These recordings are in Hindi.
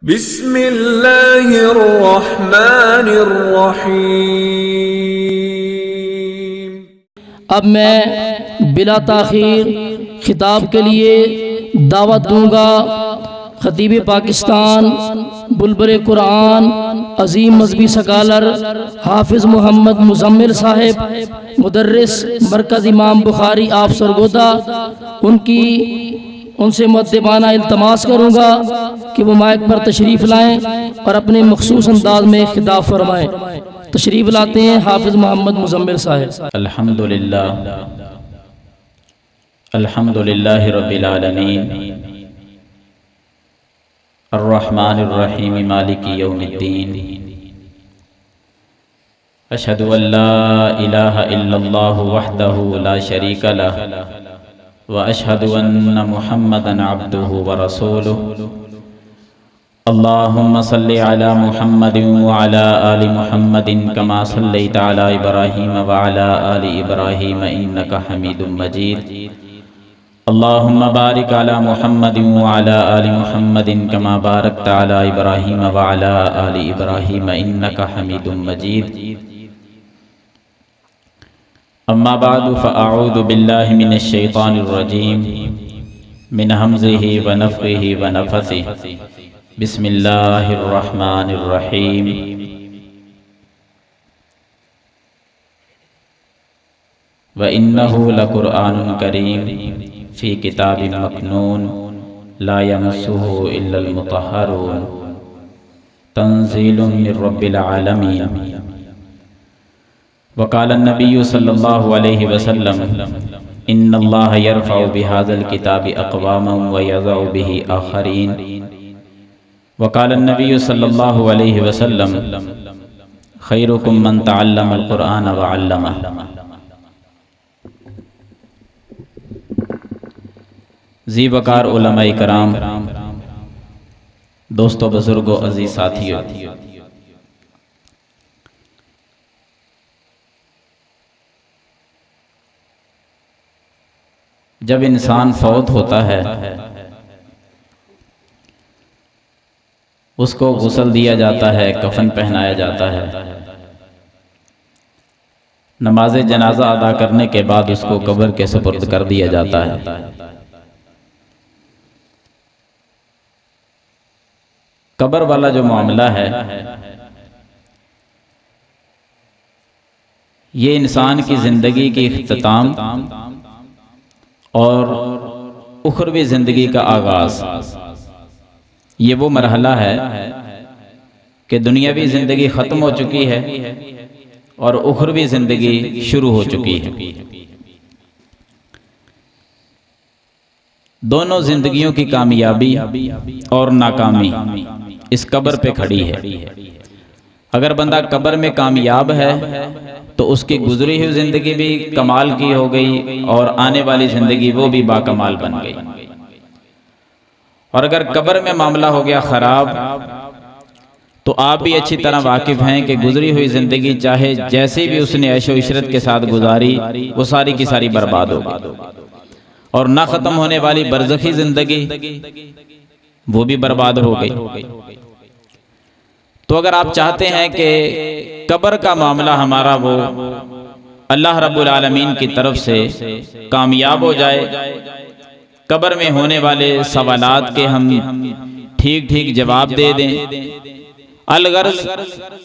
बिस्मिल्लाहिर्रहमानिर्रहीम। अब मैं बिला ताखीर खिताब के लिए दावत दूंगा खतीब पाकिस्तान, बुलबुल कुरान, अजीम मजहबी सकालर हाफिज़ मोहम्मद मुज़म्मिल साहिब, मुदर्रिस मरकज़ इमाम बुखारी आप सरगोदा, उनसे मुअद्दिबाना इल्तमास करूँगा कि वो माइक पर तशरीफ़ लाएँ और अपने मखसूस अंदाज में खिताब फरमाएँ। तशरीफ़ लाते हैं हाफिज़ मोहम्मद मुज़म्मिल साहिब। अल्हम्दुलिल्लाह अल्हम्दुलिल्लाहि रब्बिल आलमीन अर्रहमानिर्रहीम मालिकी यौमिद्दीन अशहदु अल्ला इलाहा इल्लल्लाहु वहदहु ला शरीका लह व अशहदु अन्ना मुहम्मदन अब्दुहु व रसूलुहु। अल्लाहुम्मा सल्लि अला मुहम्मदिन व अला आलि मुहम्मदिन कमा सल्लैता अला इब्राहीम व अला आलि इब्राहीम इन्नका हमीदुम मजीद। अल्लाहुम्मा बारिक अला मुहम्मदिन व अला आलि मुहम्मदिन कमा बारकता अला इब्राहीम व अला आलि इब्राहीम इन्नका हमीदुम मजीद। अम्मा बादु फ़अऊज़ु बिल्लाहि मिनश शैतानिर रजीम मिन हमज़िहि व नफ़्ख़िहि व नफ़्सिहि। बिस्मिल्लाहिर रहमानिर रहीम। व इन्नहु लकुरआनुन करीम फ़ी किताबिन मकनून ला यमस्सुहु इल्लल मुतहहरून तंज़ीलुम मिर रब्बिल आलमीन। वक़ाल नबिय्यु सल्लल्लाहु अलैहि वसल्लम इन्नल्लाह यरफ़उ बिहाज़ल किताबि अक़वामन व यज़उ बिही आख़रीन। वक़ाल नबिय्यु सल्लल्लाहु अलैहि वसल्लम खैरुकुम मन तअल्लमल क़ुरआन व अल्लमह। ज़ी वक़ार उलमाए कराम, दोस्तों, बुजुर्गों, अज़ीज़ साथियों, जब इंसान फौत होता है उसको गुस्ल दिया जाता है, कफन पहनाया जाता है, नमाज जनाजा अदा करने के बाद उसको कब्र के सुपुर्द कर दिया जाता है। कब्र वाला जो मामला है ये इंसान की जिंदगी की इख्तिताम और उखरवी जिंदगी का आगाज। ये वो मरहला है कि दुनियावी जिंदगी खत्म हो चुकी है और उखरवी जिंदगी शुरू हो चुकी है। दोनों जिंदगियों की कामयाबी और नाकामी इस कब्र पे खड़ी है। अगर बंदा कब्र में कामयाब है तो उसकी गुजरी हुई जिंदगी भी कमाल की हो गई और आने वाली जिंदगी वो भी बाकमाल बन गई। और अगर कब्र में मामला हो गया खराब तो आप भी अच्छी तरह वाकिफ हैं कि गुजरी हुई जिंदगी चाहे जैसे भी उसने ऐशो इशरत के साथ गुजारी वो सारी की सारी बर्बाद हो गई। और ना खत्म होने वाली बरज़खी जिंदगी वो भी बर्बाद हो गई। तो अगर आप चाहते हैं कि कब्र का मामला हमारा वो अल्लाह रब्बुल आलमीन की तरफ से कामयाब हो जाए, कब्र में होने वाले सवालात के हम ठीक ठीक जवाब दे दें, अलगर्ज़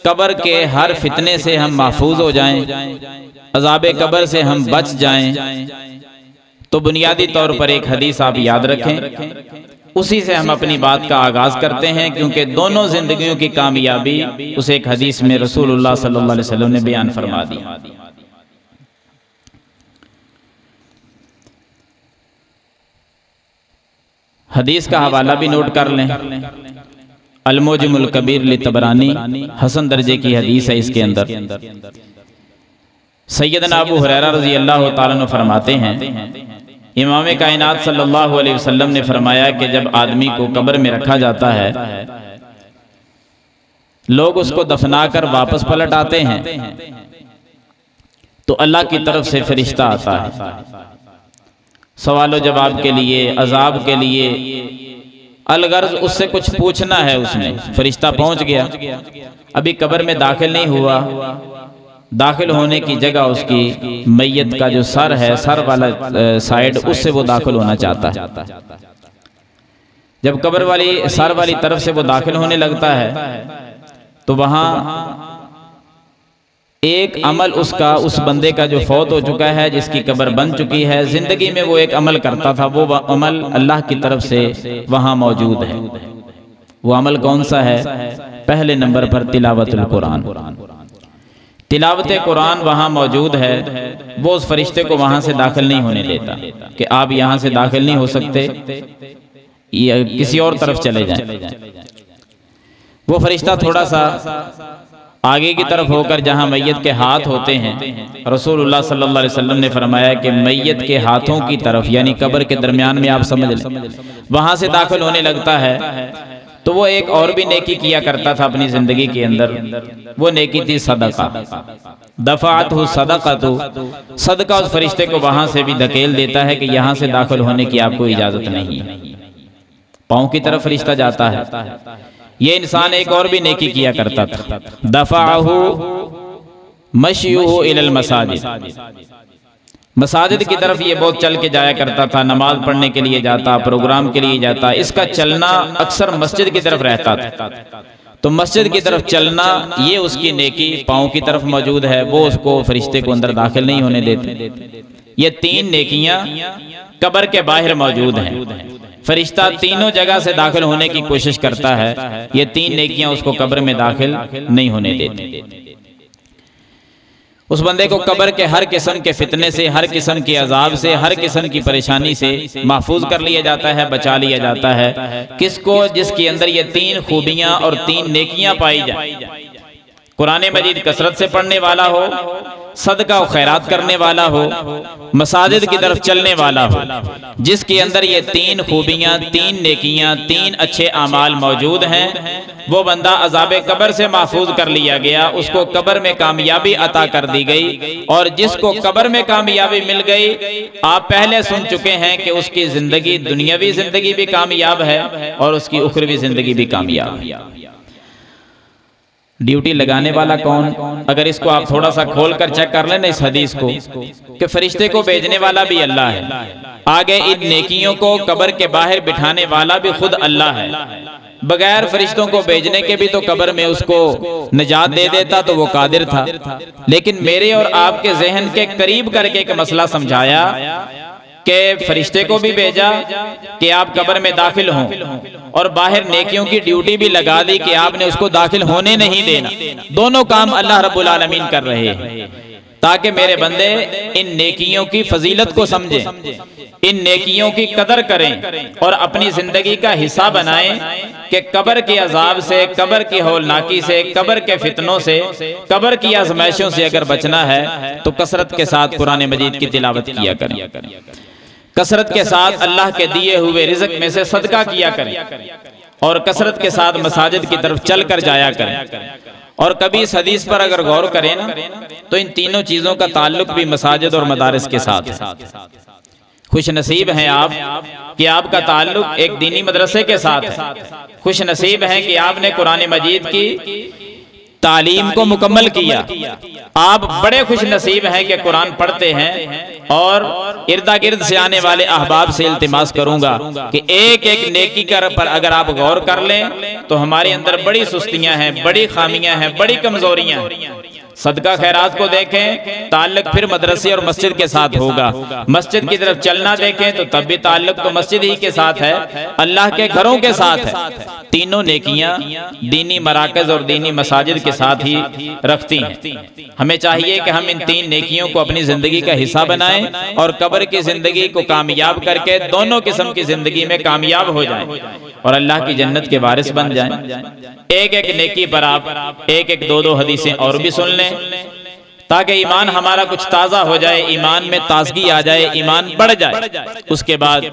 कब्र के हर फितने से हम महफूज हो जाएं, अज़ाब कब्र से हम बच जाएं, तो बुनियादी तौर पर एक हदीस आप याद रखें, उसी से हम अपनी बात का आगाज करते हैं, क्योंकि दोनों जिंदगियों की कामयाबी उस एक हदीस में रसूलुल्लाह सल्लल्लाहु अलैहि वसल्लम ने बयान फरमा दी। हदीस का हवाला भी नोट कर लें। अल-मुअज्जमुल कबीर लितबरानी हसन दर्जे की हदीस है। इसके अंदर सैयदना अबू हुरैरा रज़ी अल्लाह ताला अन्हु फरमाते हैं, इमाम कायनात सल्लल्लाहु अलैहि वसल्लम ने फरमाया कि जब आदमी को कब्र में रखा जाता है लोग उसको दफनाकर वापस पलट आते हैं तो अल्लाह की तरफ से फरिश्ता आता है, सवालो जवाब के लिए, अजाब के लिए अलगर्ज उससे कुछ पूछना है उसने। फरिश्ता पहुंच गया, अभी कब्र में दाखिल नहीं हुआ, दाखिल होने की जगह उसकी मैयत का जो सर है, सर वाला साइड, उससे वो दाखिल होना चाहता है। जब कब्र वाली सर वाली तरफ से वो दाखिल होने लगता है तो वहां एक अमल उसका, उस बंदे का जो फौत हो चुका है, जिसकी कब्र बन चुकी है, जिंदगी में वो एक अमल करता था, वो अमल अल्लाह की तरफ से वहां मौजूद है। वो अमल कौन सा है? पहले नंबर पर तिलावतुल कुरान, तिलावत कुरान वहां मौजूद है। वो उस फरिश्ते को वहां से दाखिल नहीं होने देता कि आप यहां से दाखिल नहीं हो सकते, किसी और तरफ चले जाएं। वो फरिश्ता थोड़ा सा आगे की तरफ होकर जहां मैयत के हाथ होते हैं, रसूलुल्लाह सल्लल्लाहु अलैहि वसल्लम ने फरमाया कि मैयत के हाथों की तरफ, यानी कब्र के दरमियान में आप समझ लें, वहां से दाखिल होने लगता है। तो वो एक और भी नेकी किया करता था अपनी जिंदगी के अंदर, वो नेकी थी सदका। दफाअतहु सदक़तु, सदका उस फरिश्ते को वहां से भी धकेल देता है कि यहां से दाखिल होने की आपको इजाजत नहीं है। पांव की तरफ फरिश्ता जाता है। ये इंसान एक और भी नेकी किया करता था, दफाअहु मश्युहु इलल मसाजिद, मसाजिद की तरफ ये बहुत चल के जाया करता था, नमाज पढ़ने के लिए जाता, प्रोग्राम के लिए जाता। इसका चलना अक्सर मस्जिद की तरफ रहता था, तो मस्जिद की तरफ चलना ये उसकी नेकी पाँव की तरफ मौजूद है, वो उसको फरिश्ते को अंदर दाखिल नहीं होने देते। ये तीन नेकियां कब्र के बाहर मौजूद हैं। फरिश्ता तीनों जगह से दाखिल होने की कोशिश करता है, ये तीन नेकियां उसको कब्र में दाखिल नहीं होने देती। उस बंदे को कब्र के हर किस्म के फितने से, हर किस्म के अजाब से, हर किस्म की परेशानी से महफूज कर लिया जाता है, बचा लिया जाता है। किसको? जिसके अंदर ये तीन खूबियां और तीन नेकियां पाई जाए। कुरान मजीद कसरत से पढ़ने वाला हो, सदका और खैरात करने वाला हो, मसाजिद की तरफ चलने वाला हो, जिसके अंदर ये तीन खूबियां, तीन नेकियां, तीन अच्छे आमाल मौजूद हैं, वो बंदा अज़ाबे कब्र से महफूज कर लिया गया, उसको कब्र में कामयाबी अता कर दी गई। और जिसको कब्र में कामयाबी मिल गई, आप पहले सुन चुके हैं कि उसकी जिंदगी, दुनियावी जिंदगी भी कामयाब है और उसकी उखरवी जिंदगी भी कामयाब है। ड्यूटी लगाने वाला कौन? अगर इसको आप थोड़ा सा खोल कर चेक कर लें इस हदीस को, कि फरिश्ते को भेजने वाला भी अल्लाह है, आगे इन नेकियों को कब्र के बाहर बिठाने वाला भी खुद अल्लाह है। बगैर फरिश्तों को भेजने के भी तो कब्र में उसको निजात दे देता, तो वो कादिर था। लेकिन मेरे और आपके जहन के करीब करके एक मसला समझाया कि फरिश्ते को भी भेजा कि आप कब्र में दाखिल हों, और बाहर नेकियों की ड्यूटी भी लगा दी कि आपने उसको दाखिल होने नहीं देना। दोनों काम अल्लाह रब्बुल आलमीन कर रहे हैं ताकि मेरे बंदे इन नेकियों की फजीलत को समझें, इन नेकियों की कदर करें और अपनी जिंदगी का हिस्सा बनाएं कि कब्र के अजाब से, कब्र की हौलनाकी से, कब्र के फितनों से, कब्र की आजमाइशों से अगर बचना है तो कसरत के साथ कुरान मजीद की तिलावत किया करें, कसरत के साथ अल्लाह के दिए हुए रिज़्क में से सदका किया करें, और कसरत के साथ मसाजिद की तरफ चल कर जाया करें। और कभी इस हदीस पर अगर गौर करें ना, तो इन तीनों चीजों का ताल्लुक भी मसाजिद और मदारिस के साथ है। खुश नसीब हैं आप कि आपका ताल्लुक एक दीनी मदरसे के साथ है। खुश नसीब हैं कि आपने कुरान मजीद की तालीम को मुकम्मल किया। आप बड़े खुश नसीब हैं कि कुरान पढ़ते हैं। और इर्दा गिर्द से आने वाले अहबाब से इल्तिमास करूंगा कि एक एक नेकी पर अगर आप गौर कर लें तो हमारे अंदर बड़ी सुस्तियां हैं, बड़ी खामियां हैं, बड़ी कमजोरियां हैं। सदका खैरात को देखें, ताल्लुक फिर मदरसे और मस्जिद के साथ होगा। मस्जिद की तरफ चलना देखें तो तब भी ताल्लुक तो मस्जिद ही के साथ है, अल्लाह के घरों के साथ है। तीनों नेकियां दीनी मराकज और दीनी मसाजिद के साथ ही रखती हैं। हमें चाहिए कि हम इन तीन नेकियों को अपनी जिंदगी का हिस्सा बनाएं और कब्र की जिंदगी को कामयाब करके दोनों किस्म की जिंदगी में कामयाब हो जाएं और अल्लाह की जन्नत के वारिस बन जाएं। एक एक नेकी पर आप एक एक दो दो हदीसें और भी सुन लें ताकि ईमान हमारा कुछ ताज़ा हो जाए, ईमान में ताजगी आ जाए, ईमान बढ़ जाए। उसके बाद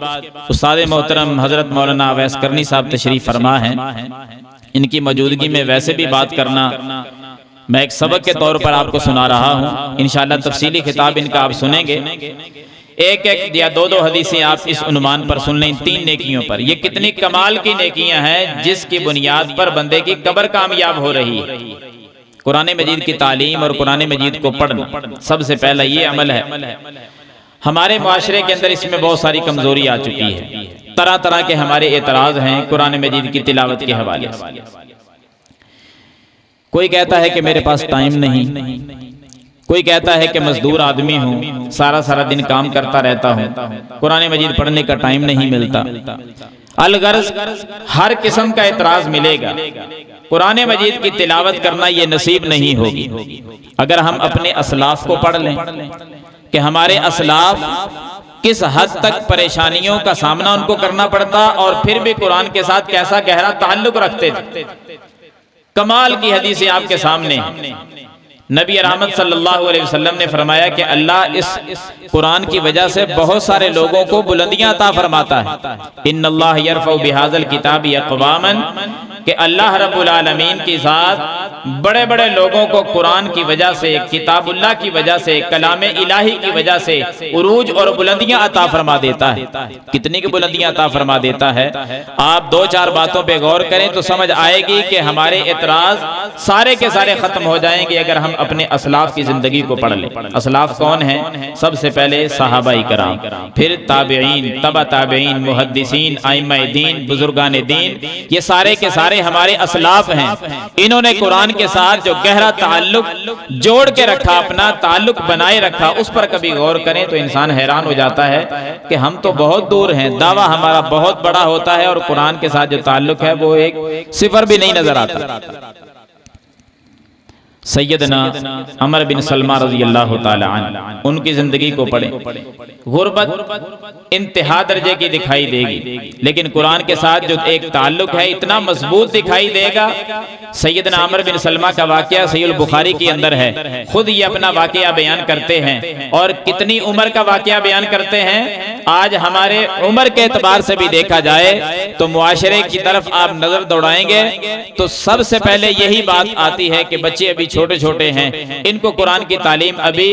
उस्ताद मोहतरम हजरत मौलाना अवैस करनी साहब तशरीफ फरमा हैं। इनकी मौजूदगी में वैसे भी बात करना मैं एक सबक के तौर पर आपको सुना रहा हूँ। इंशाअल्लाह तफसीली खिताब इनका आप सुनेंगे। एक एक या दो दो हदीसें आप इस उन्वान पर सुन लें, 3 नेकियों पर। ये कितनी कमाल की नेकियां हैं जिसकी बुनियाद पर बंदे की कब्र कामयाब हो रही है। कुरान मजीद की तालीम और कुरान मजीद को पढ़ना सबसे पहला ये अमल है। हमारे माशरे के अंदर इसमें बहुत सारी कमजोरी आ चुकी है। तरह तरह के हमारे एतराज हैं कुरान मजीद की तिलावत के हवाले से। कोई कहता है कि मेरे पास टाइम नहीं, कोई कहता है कि मजदूर आदमी हूँ, सारा सारा दिन काम करता रहता हूँ, कुरान मजीद पढ़ने का टाइम नहीं मिलता। अलगर्ज हर किस्म का एतराज मिलेगा। कुरान मजीद की तिलावत करना ये नसीब नहीं होगी। अगर हम अपने असलाफ को पढ़ लें कि हमारे असलाफ किस हद तक परेशानियों का सामना उनको करना पड़ता और फिर भी कुरान के साथ कैसा गहरा ताल्लुक रखते थे। कमाल की हदीसें आपके सामने। नबी रहमत सल्लल्लाहु अलैहि वसल्लम ने फरमाया कि अल्लाह इस कुरान की वजह से बहुत सारे लोगों को बुलंदियां अता फरमाता है। इन्नल्लाह यरफ़उ बिहाज़ल किताबि अक़वामन, कि अल्लाह रब्बुल आलमीन की ज़ात बड़े बड़े लोगों को कुरान की वजह से, किताबुल्लाह की वजह से, कलाम इलाही की वजह से उरूज और बुलंदियां अता फरमा देता है। कितनी की बुलंदियां अता फरमा देता है। आप 2-4 बातों पे गौर करें तो समझ आएगी कि हमारे एतराज सारे के सारे खत्म हो जाएंगे अगर हम अपने असलाफ की जिंदगी को पढ़ लें। असलाफ कौन है? सबसे पहले सहाबाई कराम, फिर ताबईन, तबा ताबईन, मुहद्दिसीन, आइम्माए दीन, बुजुर्गान दीन, ये सारे के सारे हमारे असलाफ हैं। इन्होंने कुरान के साथ जो गहरा ताल्लुक जोड़ के रखा, अपना ताल्लुक बनाए रखा, उस पर कभी गौर करें तो इंसान हैरान हो जाता है कि हम तो बहुत दूर हैं, दावा हमारा बहुत बड़ा होता है और कुरान के साथ जो ताल्लुक है वो एक सिफर भी नहीं नजर आता। सैयदना अमर बिन सलमा रज़ी अल्लाह ताला अन्हु, उनकी जिंदगी को पढ़ें। गुर्बत इंतहा दर्जे की दिखाई देगी, लेकिन कुरान के साथ जो एक ताल्लुक है इतना मजबूत दिखाई देगा। सैयदना अमर बिन सलमा का वाकया सहीह बुखारी के अंदर है। खुद ये अपना वाकया बयान करते हैं और कितनी उम्र का वाकया बयान करते हैं। आज हमारे उम्र के एतबार से भी देखा जाए तो मुआशरे की तरफ आप नजर दौड़ाएंगे तो सबसे पहले यही बात आती है कि बच्चे अभी छोटे छोटे हैं, इनको कुरान की तालीम अभी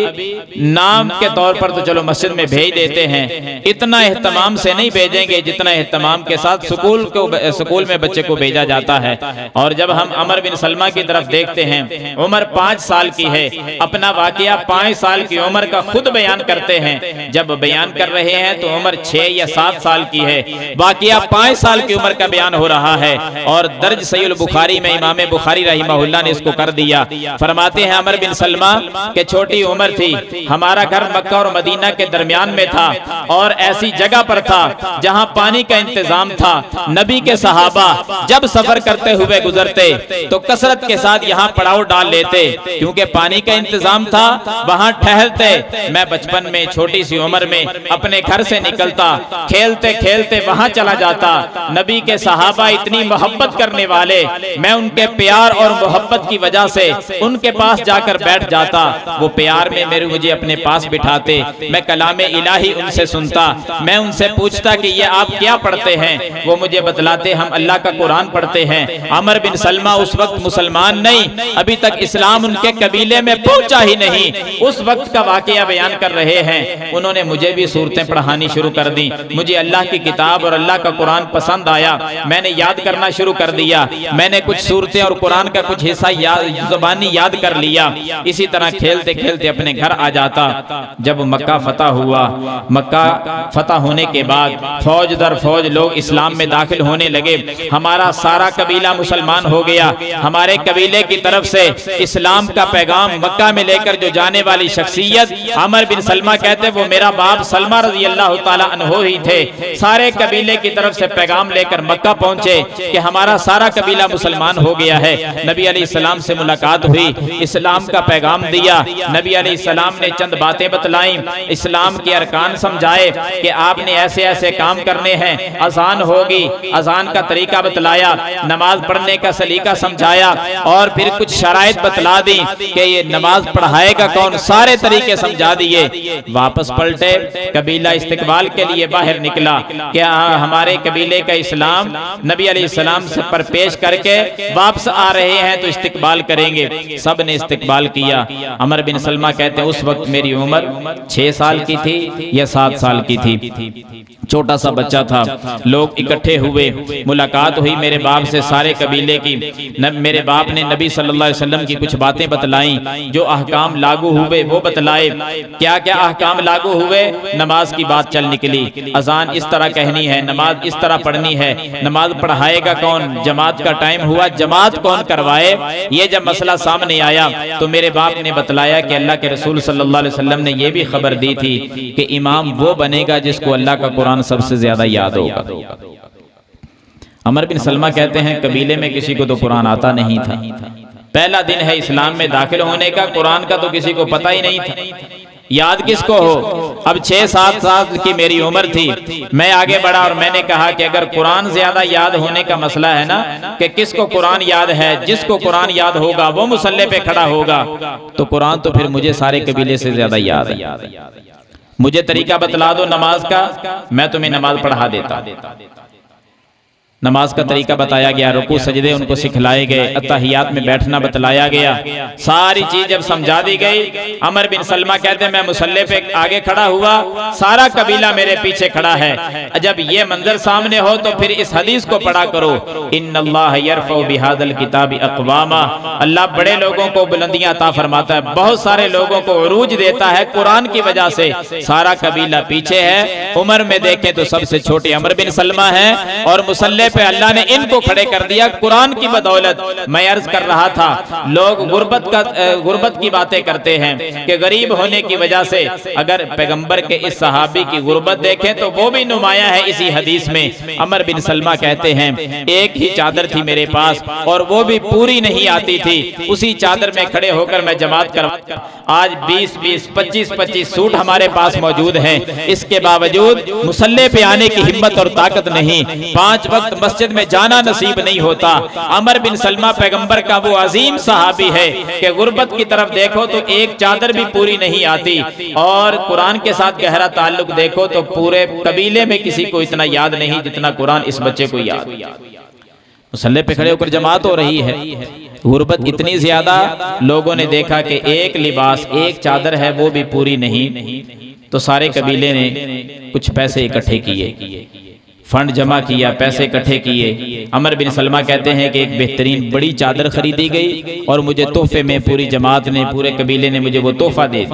नाम के तौर पर तो चलो मस्जिद में भेज देते हैं, इतना एहतमाम से नहीं भेजेंगे जितना एहतमाम के साथ स्कूल में बच्चे को भेजा जाता है। और जब हम अमर बिन सलमा की तरफ देखते हैं, उम्र 5 साल की है, अपना वाकया 5 साल की उम्र का खुद बयान करते हैं। जब बयान कर रहे हैं तो उम्र 6 या 7 साल की है, वाकया 5 साल की उम्र का बयान हो रहा है और दर्ज सहीह बुखारी में इमाम बुखारी रहमहुल्लाह ने इसको कर दिया। फरमाते हैं अमर बिन सलमा के छोटी उम्र थी, हमारा घर मक्का और मदीना के दरमियान में था और ऐसी जगह पर था जहां पानी का इंतजाम था। नबी के सहाबा जब सफर करते हुए गुजरते तो कसरत के साथ यहाँ पड़ाव डाल लेते क्योंकि पानी का इंतजाम था, वहां ठहरते। मैं बचपन में छोटी सी उम्र में अपने घर से निकलता, खेलते खेलते वहां चला जाता। नबी के सहाबा इतनी मोहब्बत करने वाले, मैं उनके प्यार और मोहब्बत की वजह से उनके पास जाकर बैठ जाता। वो प्यार में मुझे अपने पास बिठाते, मैं कलाम इलाही उनसे सुनता, मैं उनसे पूछता कि ये आप क्या पढ़ते हैं। वो मुझे बतलाते हम अल्लाह का कुरान पढ़ते हैं। अमर बिन सलमा उस वक्त मुसलमान नहीं, अभी तक इस्लाम उनके कबीले में पहुंचा ही नहीं, उस वक्त का वाकया बयान कर रहे हैं। उन्होंने मुझे भी सूरतें पढ़ानी शुरू कर दी। मुझे अल्लाह की किताब और अल्लाह का कुरान पसंद आया, मैंने याद करना शुरू कर दिया। मैंने कुछ सूरतें और कुरान का कुछ हिस्सा ज़ुबानी याद कर लिया। इसी तरह खेलते खेलते अपने घर आ जाता। जब मक्का फतह हुआ, मक्का फतह होने के बाद फौज दर फौज लोग इस्लाम में दाखिल होने लगे। हमारा सारा कबीला मुसलमान हो गया। हमारे कबीले की तरफ से इस्लाम का पैगाम मक्का में लेकर जो जाने वाली शख्सियत अमर बिन सलमा कहते वो मेरा बाप सलमा रज़ी अल्लाह ताला अन्हु ही थे। सारे कबीले की तरफ से पैगाम लेकर मक्का पहुंचे कि हमारा सारा कबीला मुसलमान हो गया है। नबी अलैहिस्सलाम से मुलाकात हुई, इस्लाम का पैगाम दिया। नबी अलैहिस्सलाम ने चंद बातें बतलाई, इस्लाम के अरकान समझाए कि आपने ऐसे ऐसे काम करने हैं, अजान होगी, अजान का तरीका बतलाया, नमाज पढ़ने का सलीका समझाया और फिर कुछ शराइत बतला दी कि ये नमाज पढ़ाएगा कौन, सारे तरीके समझा दिए। वापस पलटे, कबीला इस्तिकबाल के लिए बाहर निकला कि हमारे कबीले का इस्लाम नबी अलैहिस्सलाम से पर पेश करके वापस आ रहे हैं तो इस्तिकबाल करेंगे। सब ने इस्तकबाल किया। अमर बिन सलमा कहते हैं उस वक्त मेरी उम्र 6 साल की थी या 7 साल की थी, छोटा सा बच्चा था। लोग इकट्ठे हुए, मुलाकात हुई मेरे बाप से, सारे कबीले की। मेरे बाप ने नबी सल्लल्लाहु अलैहि वसल्लम की कुछ बातें बतलाई, जो अहकाम लागू हुए वो बतलाए। क्या क्या अहकाम लागू हुए? नमाज की बात चल निकली, अजान इस तरह कहनी है, नमाज इस तरह पढ़नी है, नमाज पढ़ाएगा कौन, जमात का टाइम हुआ, जमात कौन करवाए। ये जब मसला सामने आया तो मेरे बाप ने बतलाया कि अल्लाह के रसूल सल्लल्लाहु अलैहि वसल्लम ने यह भी खबर दी थी कि इमाम वो बनेगा जिसको अल्लाह का कुरान सबसे ज्यादा याद होगा। अमर बिन सलमा कहते हैं कबीले में किसी को तो कुरान आता नहीं था, पहला दिन है इस्लाम में दाखिल होने का, कुरान का तो किसी को पता ही नहीं था, याद किसको हो। अब 6-7 साल की मेरी उम्र थी, मैं आगे बढ़ा और मैंने कहा कि अगर कुरान ज्यादा याद होने का मसला है ना, कि किसको कुरान याद है, जिसको कुरान याद होगा वो मुसल्ले पे खड़ा होगा, तो कुरान तो फिर मुझे सारे कबीले से ज्यादा याद है। मुझे तरीका बतला दो नमाज का, मैं तुम्हें नमाज पढ़ा देता। नमाज का तरीका बताया गया, रुकू सजदे उनको सिखलाए गए, अत्तहियात में बैठना बतलाया गया, सारी चीज जब समझा दी गई। अमर बिन सलमा कहते हैं मैं मुसल्ले पे आगे खड़ा हुआ, सारा कबीला मेरे पीछे खड़ा है। जब ये मंजर सामने हो तो फिर इस हदीस को पढ़ा करो, इन्नल्लाह यरफ़उ बिहाज़ल किताबि अक़वामा, अल्लाह बड़े लोगों को बुलंदियां अता फरमाता है, बहुत सारे लोगों को उरूज देता है कुरान की वजह से। सारा कबीला पीछे है, उम्र में देखें तो सबसे छोटे अमर बिन सलमा है, और मुसल्ले पे अल्लाह ने इनको खड़े कर दिया कुरान की बदौलत। मैं अर्ज कर रहा था, लोग गुर्बत की बातें करते हैं कि गरीब होने की वजह से, अगर पैगंबर के इस सहाबी की गुर्बत देखें तो वो भी नुमाया है इसी हदीस में। अमर बिन सलमा कहते हैं एक ही चादर थी मेरे पास और वो भी पूरी नहीं आती थी, उसी चादर में खड़े होकर मैं जमात करवाता। आज 20-20, 25-25 सूट हमारे पास मौजूद हैं, इसके बावजूद मुसल्ले पे आने की हिम्मत और ताकत नहीं, 5 वक्त मस्जिद में जाना नसीब नहीं होता। अमर बिन सलमा पैगंबर का वो अजीम सहाबी है कि गुर्बत की तरफ देखो तो एक चादर भी पूरी नहीं आती, और कुरान के साथ गहरा ताल्लुक देखो तो पूरे कबीले में किसी को इतना याद नहीं जितना कुरान इस बच्चे को याद। मुसल्ले पे खड़े होकर जमात हो रही है, गुर्बत इतनी ज्यादा, लोगों ने देखा कि एक लिबास, एक चादर है वो भी पूरी नहीं, तो सारे कबीले ने कुछ पैसे इकट्ठे किए, फंड जमा किया, पैसे इकट्ठे किए। अमर बिन सलमा कहते हैं कि एक बेहतरीन बड़ी चादर खरीदी गई और मुझे तोहफे में पूरी जमात ने, पूरे कबीले ने मुझे वो तोहफा दे।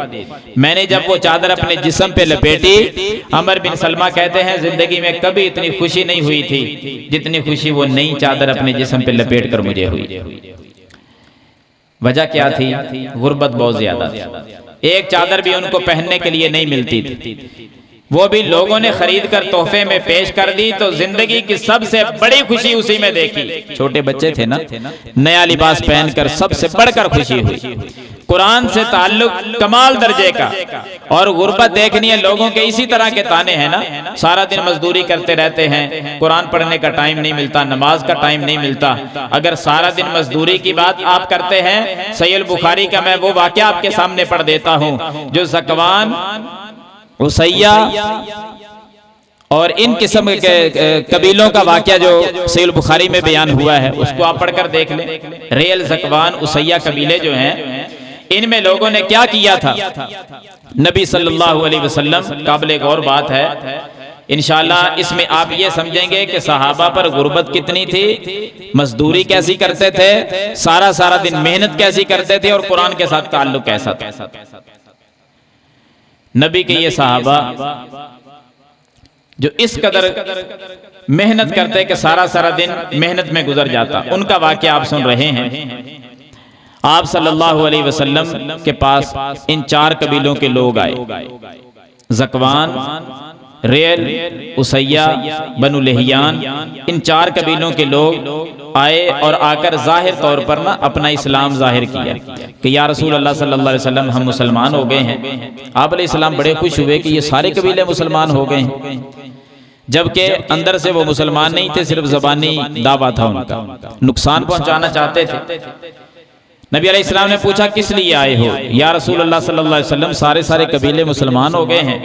मैंने जब वो चादर अपने जिस्म पे लपेटी, अमर बिन सलमा कहते हैं जिंदगी में कभी इतनी खुशी नहीं हुई थी जितनी खुशी वो नई चादर अपने जिस्म पे लपेट कर मुझे हुई। वजह क्या थी? गुर्बत बहुत ज्यादा, एक चादर भी उनको पहनने के लिए नहीं मिलती थी, वो भी लोगों ने खरीद कर तोहफे में पेश कर दी, तो जिंदगी की सबसे बड़ी खुशी उसी में देखी। छोटे बच्चे थे ना, नया लिबास पहनकर सबसे बढ़कर खुशी हुई। कुरान से ताल्लुक कमाल दर्जे का, और गुर्बत देखनी है लोगों के, इसी तरह के ताने हैं ना, सारा दिन मजदूरी करते रहते हैं, कुरान पढ़ने का टाइम नहीं मिलता, नमाज का टाइम नहीं मिलता। अगर सारा दिन मजदूरी की बात आप करते हैं, सहीह बुखारी का मैं वो वाकया आपके सामने पढ़ देता हूँ, जो ज़कवान, उसैया और इन किस्म के कबीलों का वाकया जो सहीह बुखारी में बयान हुआ है, उसको आप पढ़कर देख लें। रेल, ज़कवान, उसैया कबीले जो हैं, इनमें लोगों ने क्या किया था, नबी सल्लल्लाहु अलैहि वसल्लम, काबिल गौर बात है इंशाअल्लाह। इसमें आप ये समझेंगे कि सहाबा पर गुर्बत कितनी थी, मजदूरी कैसी करते थे, सारा दिन मेहनत कैसी करते थे, और कुरान के साथ ताल्लुक कैसा था। नबी के ये सहाबा जो इस कदर मेहनत करते कि सारा दिन मेहनत में गुजर जाता, उनका वाकया आप सुन रहे हैं। आप सल्लल्लाहु अलैहि वसल्लम के पास इन 4 कबीलों के लोग आए, ज़कवान, रेल, उसैया, बनु लहियान, इन 4 कबीलों के लोग आए और आकर जाहिर तौर पर ना अपना इस्लाम जाहिर किया कि या रसूल अल्लाह सल्लल्लाहु अलैहि वसल्लम हम मुसलमान हो गए हैं। आप अलैहिस्सलाम बड़े खुश हुए कि ये सारे कबीले मुसलमान हो गए हैं, जबकि अंदर से वो मुसलमान नहीं थे, सिर्फ ज़बानी दावा था उनका, नुकसान पहुंचाना चाहते थे। नबी अलैहिस्सलाम ने पूछा किस लिए आए हो? या रसूल अल्लाह सल्लल्लाहु अलैहि वसल्लम सारे कबीले मुसलमान हो गए हैं,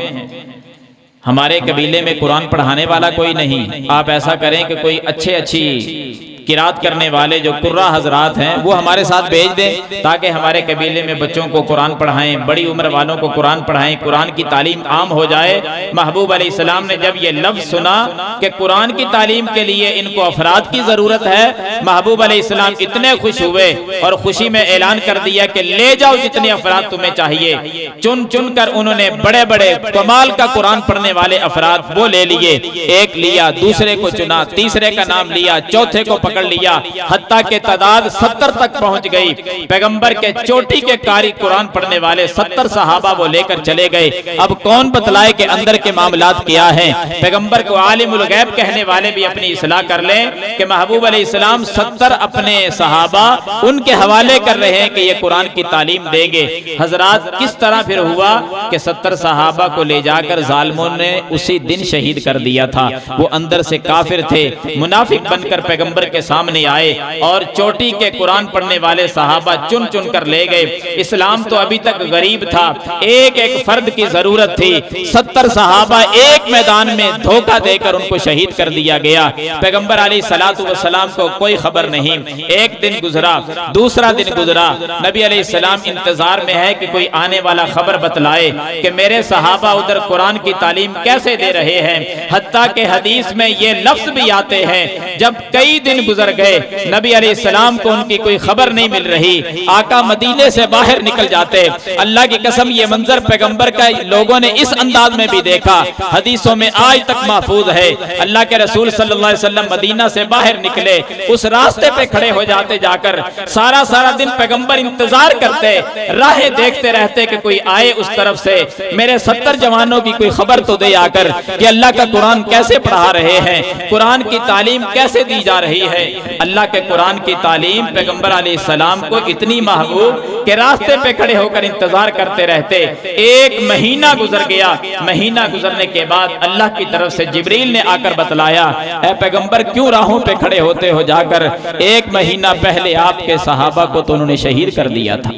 हमारे कबीले में कुरान पढ़ाने वाला कोई नहीं, आप ऐसा करें कि कोई अच्छी किरात करने वाले जो कुर्रा हजरात हैं वो हमारे साथ भेज दें, ताकि हमारे कबीले में बच्चों को कुरान पढ़ाएं, बड़ी उम्र वालों को कुरान पढ़ाएं, कुरान की तालीम आम हो जाए। महबूब अलैहिस्सलाम ने जब ये लफ्ज सुना कि कुरान की तालीम के लिए इनको अफराद की जरूरत है, महबूब अलैहिस्सलाम इतने खुश हुए और खुशी में ऐलान कर दिया कि ले जाओ जितने अफराद तुम्हें चाहिए। चुन चुन कर उन्होंने बड़े बड़े कमाल का कुरान पढ़ने वाले अफराद वो ले लिए, एक लिया, दूसरे को चुना, तीसरे का नाम लिया, चौथे को पकड़ लिया, हत्ता के तादाद 70 तक पहुंच गई। पैगंबर के चोटी के कारी कुरान पढ़ने वाले 70 सहाबा वो लेकर चले गए। अब कौन बतलाए कि अंदर के मामलात क्या हैं? पैगंबर को आलिमुल गैब कहने वाले भी अपनी इस्लाह कर लें कि महबूब अलैहिस्सलाम 70 अपने सहाबा उनके हवाले कर रहे हैं कि ये कुरान की तालीम देंगे। हजरात किस तरह फिर हुआ कि 70 सहाबा को ले जाकर जालिमों ने उसी दिन शहीद कर दिया था। वो अंदर से काफिर थे, मुनाफिक बनकर पैगंबर के सामने आए और चोटी के कुरान पढ़ने वाले सहाबा चुन चुन कर ले गए। इस्लाम तो अभी तक गरीब था, एक एक फर्द की जरूरत थी। 70 सहाबा एक मैदान में धोखा देकर उनको शहीद कर दिया गया। पैगंबर अलैहिस्सलातु वस्सलाम को कोई खबर नहीं। एक दिन गुजरा, दूसरा दिन गुजरा, नबी अलैहिस्सलाम इंतजार में है कि कोई आने वाला खबर बतलाए कि मेरे सहाबा उधर कुरान की तालीम कैसे दे रहे हैं। हत्ता के हदीस में ये लफ्ज भी आते हैं, जब कई दिन गुजर गए नबी अलैहिस्सलाम को उनकी कोई खबर नहीं मिल रही, आका मदीने से बाहर निकल जाते। अल्लाह की कसम ये मंजर पैगंबर का लोगों ने इस अंदाज में भी देखा, हदीसों में आज तक महफूज है। अल्लाह के रसूल सल्लल्लाहु अलैहि वसल्लम मदीना से बाहर निकले, उस रास्ते पे खड़े हो जाते, जाकर सारा सारा दिन पैगंबर इंतजार करते, राहें देखते रहते कि कोई आए उस तरफ से, मेरे 70 जवानों की कोई खबर तो दे आकर कि अल्लाह का कुरान कैसे पढ़ा रहे हैं, कुरान की तालीम कैसे दी जा रही है। अल्लाह के कुरान की तालीम पैगंबर अलैहिस्सलाम को इतनी महबूब के रास्ते पे खड़े होकर इंतजार करते रहते। एक महीना गुजर गया। महीना गुजरने के बाद अल्लाह की तरफ से जिब्रील ने आकर बतलाया, ऐ पैगंबर क्यों राहों पे खड़े होते हो जाकर, एक महीना पहले आपके सहाबा को तो उन्होंने शहीद कर दिया था।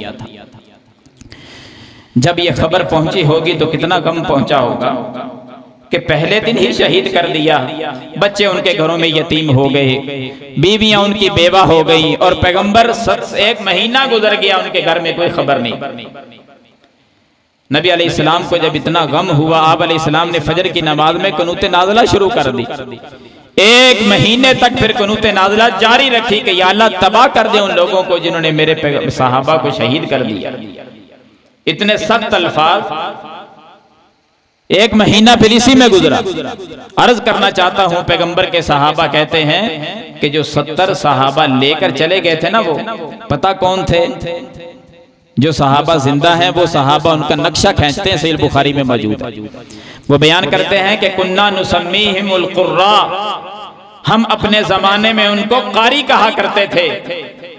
जब ये खबर पहुंची होगी तो कितना गम पहुंचा होगा कि पहले दिन ही शहीद कर दिया। बच्चे उनके घरों में यतीम हो गए, बीवियां उनकी बेवा हो गई, और पैगंबर एक महीना गुजर गया, उनके घर में कोई खबर नहीं। नबी अलैहिस्सलाम को जब इतना गम हुआ, आप अलैहिस्सलाम ने फजर की नमाज में कुनूत नाज़िला शुरू कर दी। एक महीने तक फिर कुनूत नाज़िला जारी रखी कि या अल्लाह तबाह कर दे उन लोगों को जिन्होंने मेरे सहाबा को शहीद कर दिया। इतने सख्त अल्फाज एक महीना फिर इसी में गुजरा। अर्ज करना चाहता हूं, पैगंबर के सहाबा कहते हैं कि जो 70 सहाबा लेकर चले गए थे ना, वो पता कौन थे? जो सहाबा जिंदा हैं वो सहाबा उनका नक्शा खींचते हैं, सहीह बुखारी में मौजूद है। वो बयान करते हैं कि कुन्ना नुसम्मीहिमुल कुर्रा, हम अपने जमाने में उनको कारी कहा करते थे।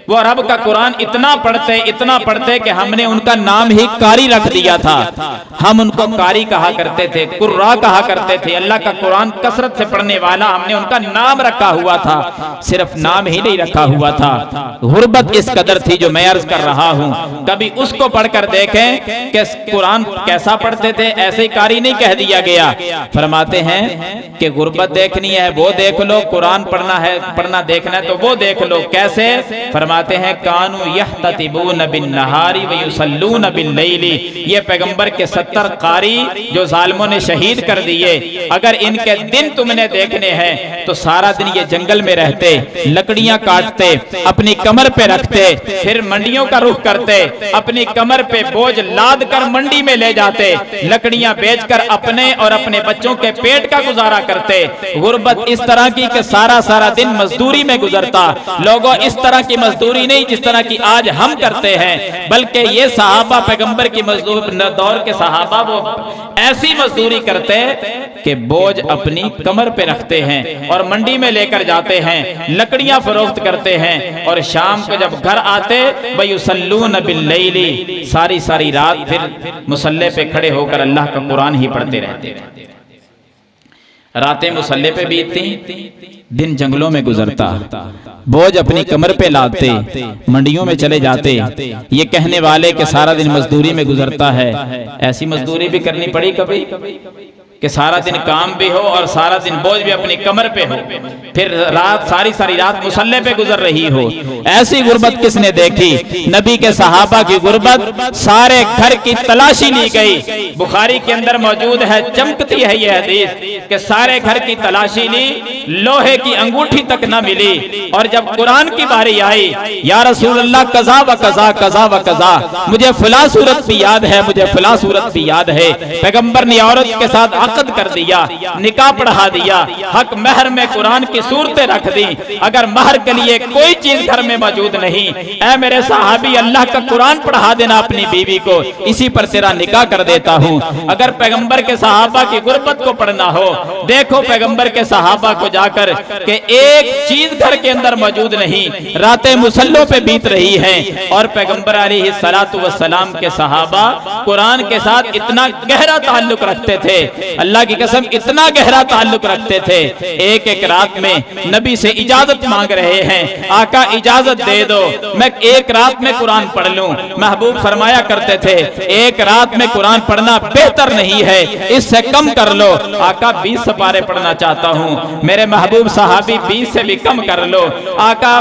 वो रब का कुरान इतना पढ़ते कि हमने उनका नाम ही कारी रख दिया था। हम उनको कारी कहा करते थे, कुर्रा कहा करते थे। अल्लाह का कुरान कसरत से पढ़ने वाला, हमने उनका नाम रखा हुआ था। सिर्फ नाम ही नहीं रखा हुआ था, गुर्बत इस कदर थी जो मैं अर्ज कर रहा हूँ। कभी उसको पढ़कर देखें कि कुरान कैसा पढ़ते थे, ऐसे ही कारी नहीं कह दिया गया। फरमाते हैं कि गुर्बत देखनी है वो देख लो, कुरान पढ़ना देखना है तो वो देख लो। कैसे? फरमाते हैं कानू यहततिबून बिन्नहारी व युसल्लून बिल्लैली। ये पैगंबर के 70 कारी जो जालिमों ने शहीद कर दिए, अगर इनके दिन तुमने देखने हैं तो सारा दिन ये जंगल में रहते, लकड़ियां काटते, अपनी कमर पे रखते, फिर मंडियों का रुख करते, अपनी कमर पे बोझ लाद कर मंडी में ले जाते, लकड़ियां बेचकर अपने और अपने बच्चों के पेट का गुजारा करते। गुर्बत इस तरह की कि सारा सारा दिन मजदूरी में गुजरता। लोगों, इस तरह की मजदूरी नहीं जिस तरह की आज हम करते हैं, बल्कि ये सहाबा पैगंबर की दौर के सहाबा वो ऐसी मजदूरी करते कि बोझ अपनी कमर पे रखते हैं और मंडी में लेकर जाते हैं, लकड़ियां फरोख्त करते हैं, और शाम को जब घर आते वयुसल्लून बिल्लैली, सारी सारी रात फिर मुसल्ले पे खड़े होकर अल्लाह का कुरान ही पढ़ते रहते। रातें मुसल्ले पे बीतती, दिन जंगलों में गुजरता, बोझ अपनी कमर पे लादते, मंडियों में चले जाते। ये कहने वाले कि सारा दिन मजदूरी में गुजरता है, ऐसी मजदूरी भी करनी पड़ी कभी कि सारा दिन काम भी हो और सारा दिन बोझ भी अपनी कमर पे हो, फिर रात सारी रात मुसल्ले पे गुजर रही हो। ऐसी गुर्बत किसने देखी? नबी के सहाबा की गुर्बत, सारे घर की तलाशी ली गई। बुखारी के अंदर मौजूद है, चमकती है ये हदीस कि सारे घर की तलाशी ली, लोहे की अंगूठी तक न मिली। और जब कुरान की बारी आई, या रसूल अल्लाह कज़ा व कज़ा, कज़ा व कज़ा, मुझे फला सूरत भी याद है, मुझे फला सूरत भी याद है। पैगंबर ने औरत के साथ अक़द कर दिया, निकाह पढ़ा दिया, हक महर में कुरान की सूरतें रख दी। अगर महर के लिए कोई चीज घर में मौजूद नहीं, ऐ मेरे सहाबी अल्लाह का कुरान पढ़ा देना अपनी बीवी को, इसी पर तेरा निकाह कर देता हूँ। अगर पैगंबर के सहाबा की गुर्बत को पढ़ना हो, देखो पैगंबर के सहाबा को जाकर के एक चीज घर के अंदर मौजूद नहीं, रातें मुसल्लों पे बीत रही हैं। और पैगंबर अलैहिस्सलातु वस्सलाम के सहाबा कुरान के साथ इतना गहरा ताल्लुक रखते थे, अल्लाह की कसम इतना गहरा ताल्लुक रखते थे। एक एक रात में नबी से इजाजत मांग रहे हैं, आका इजाजत दे दो, मैं एक रात में कुरान पढ़ लूं। महबूब फरमाया करते थे, एक रात में कुरान पढ़ना बेहतर नहीं है, इससे कम कर लो। आका 20 सपारे पढ़ना चाहता हूं, मेरे महबूब सहाबी 20 से भी कम कर लो। आका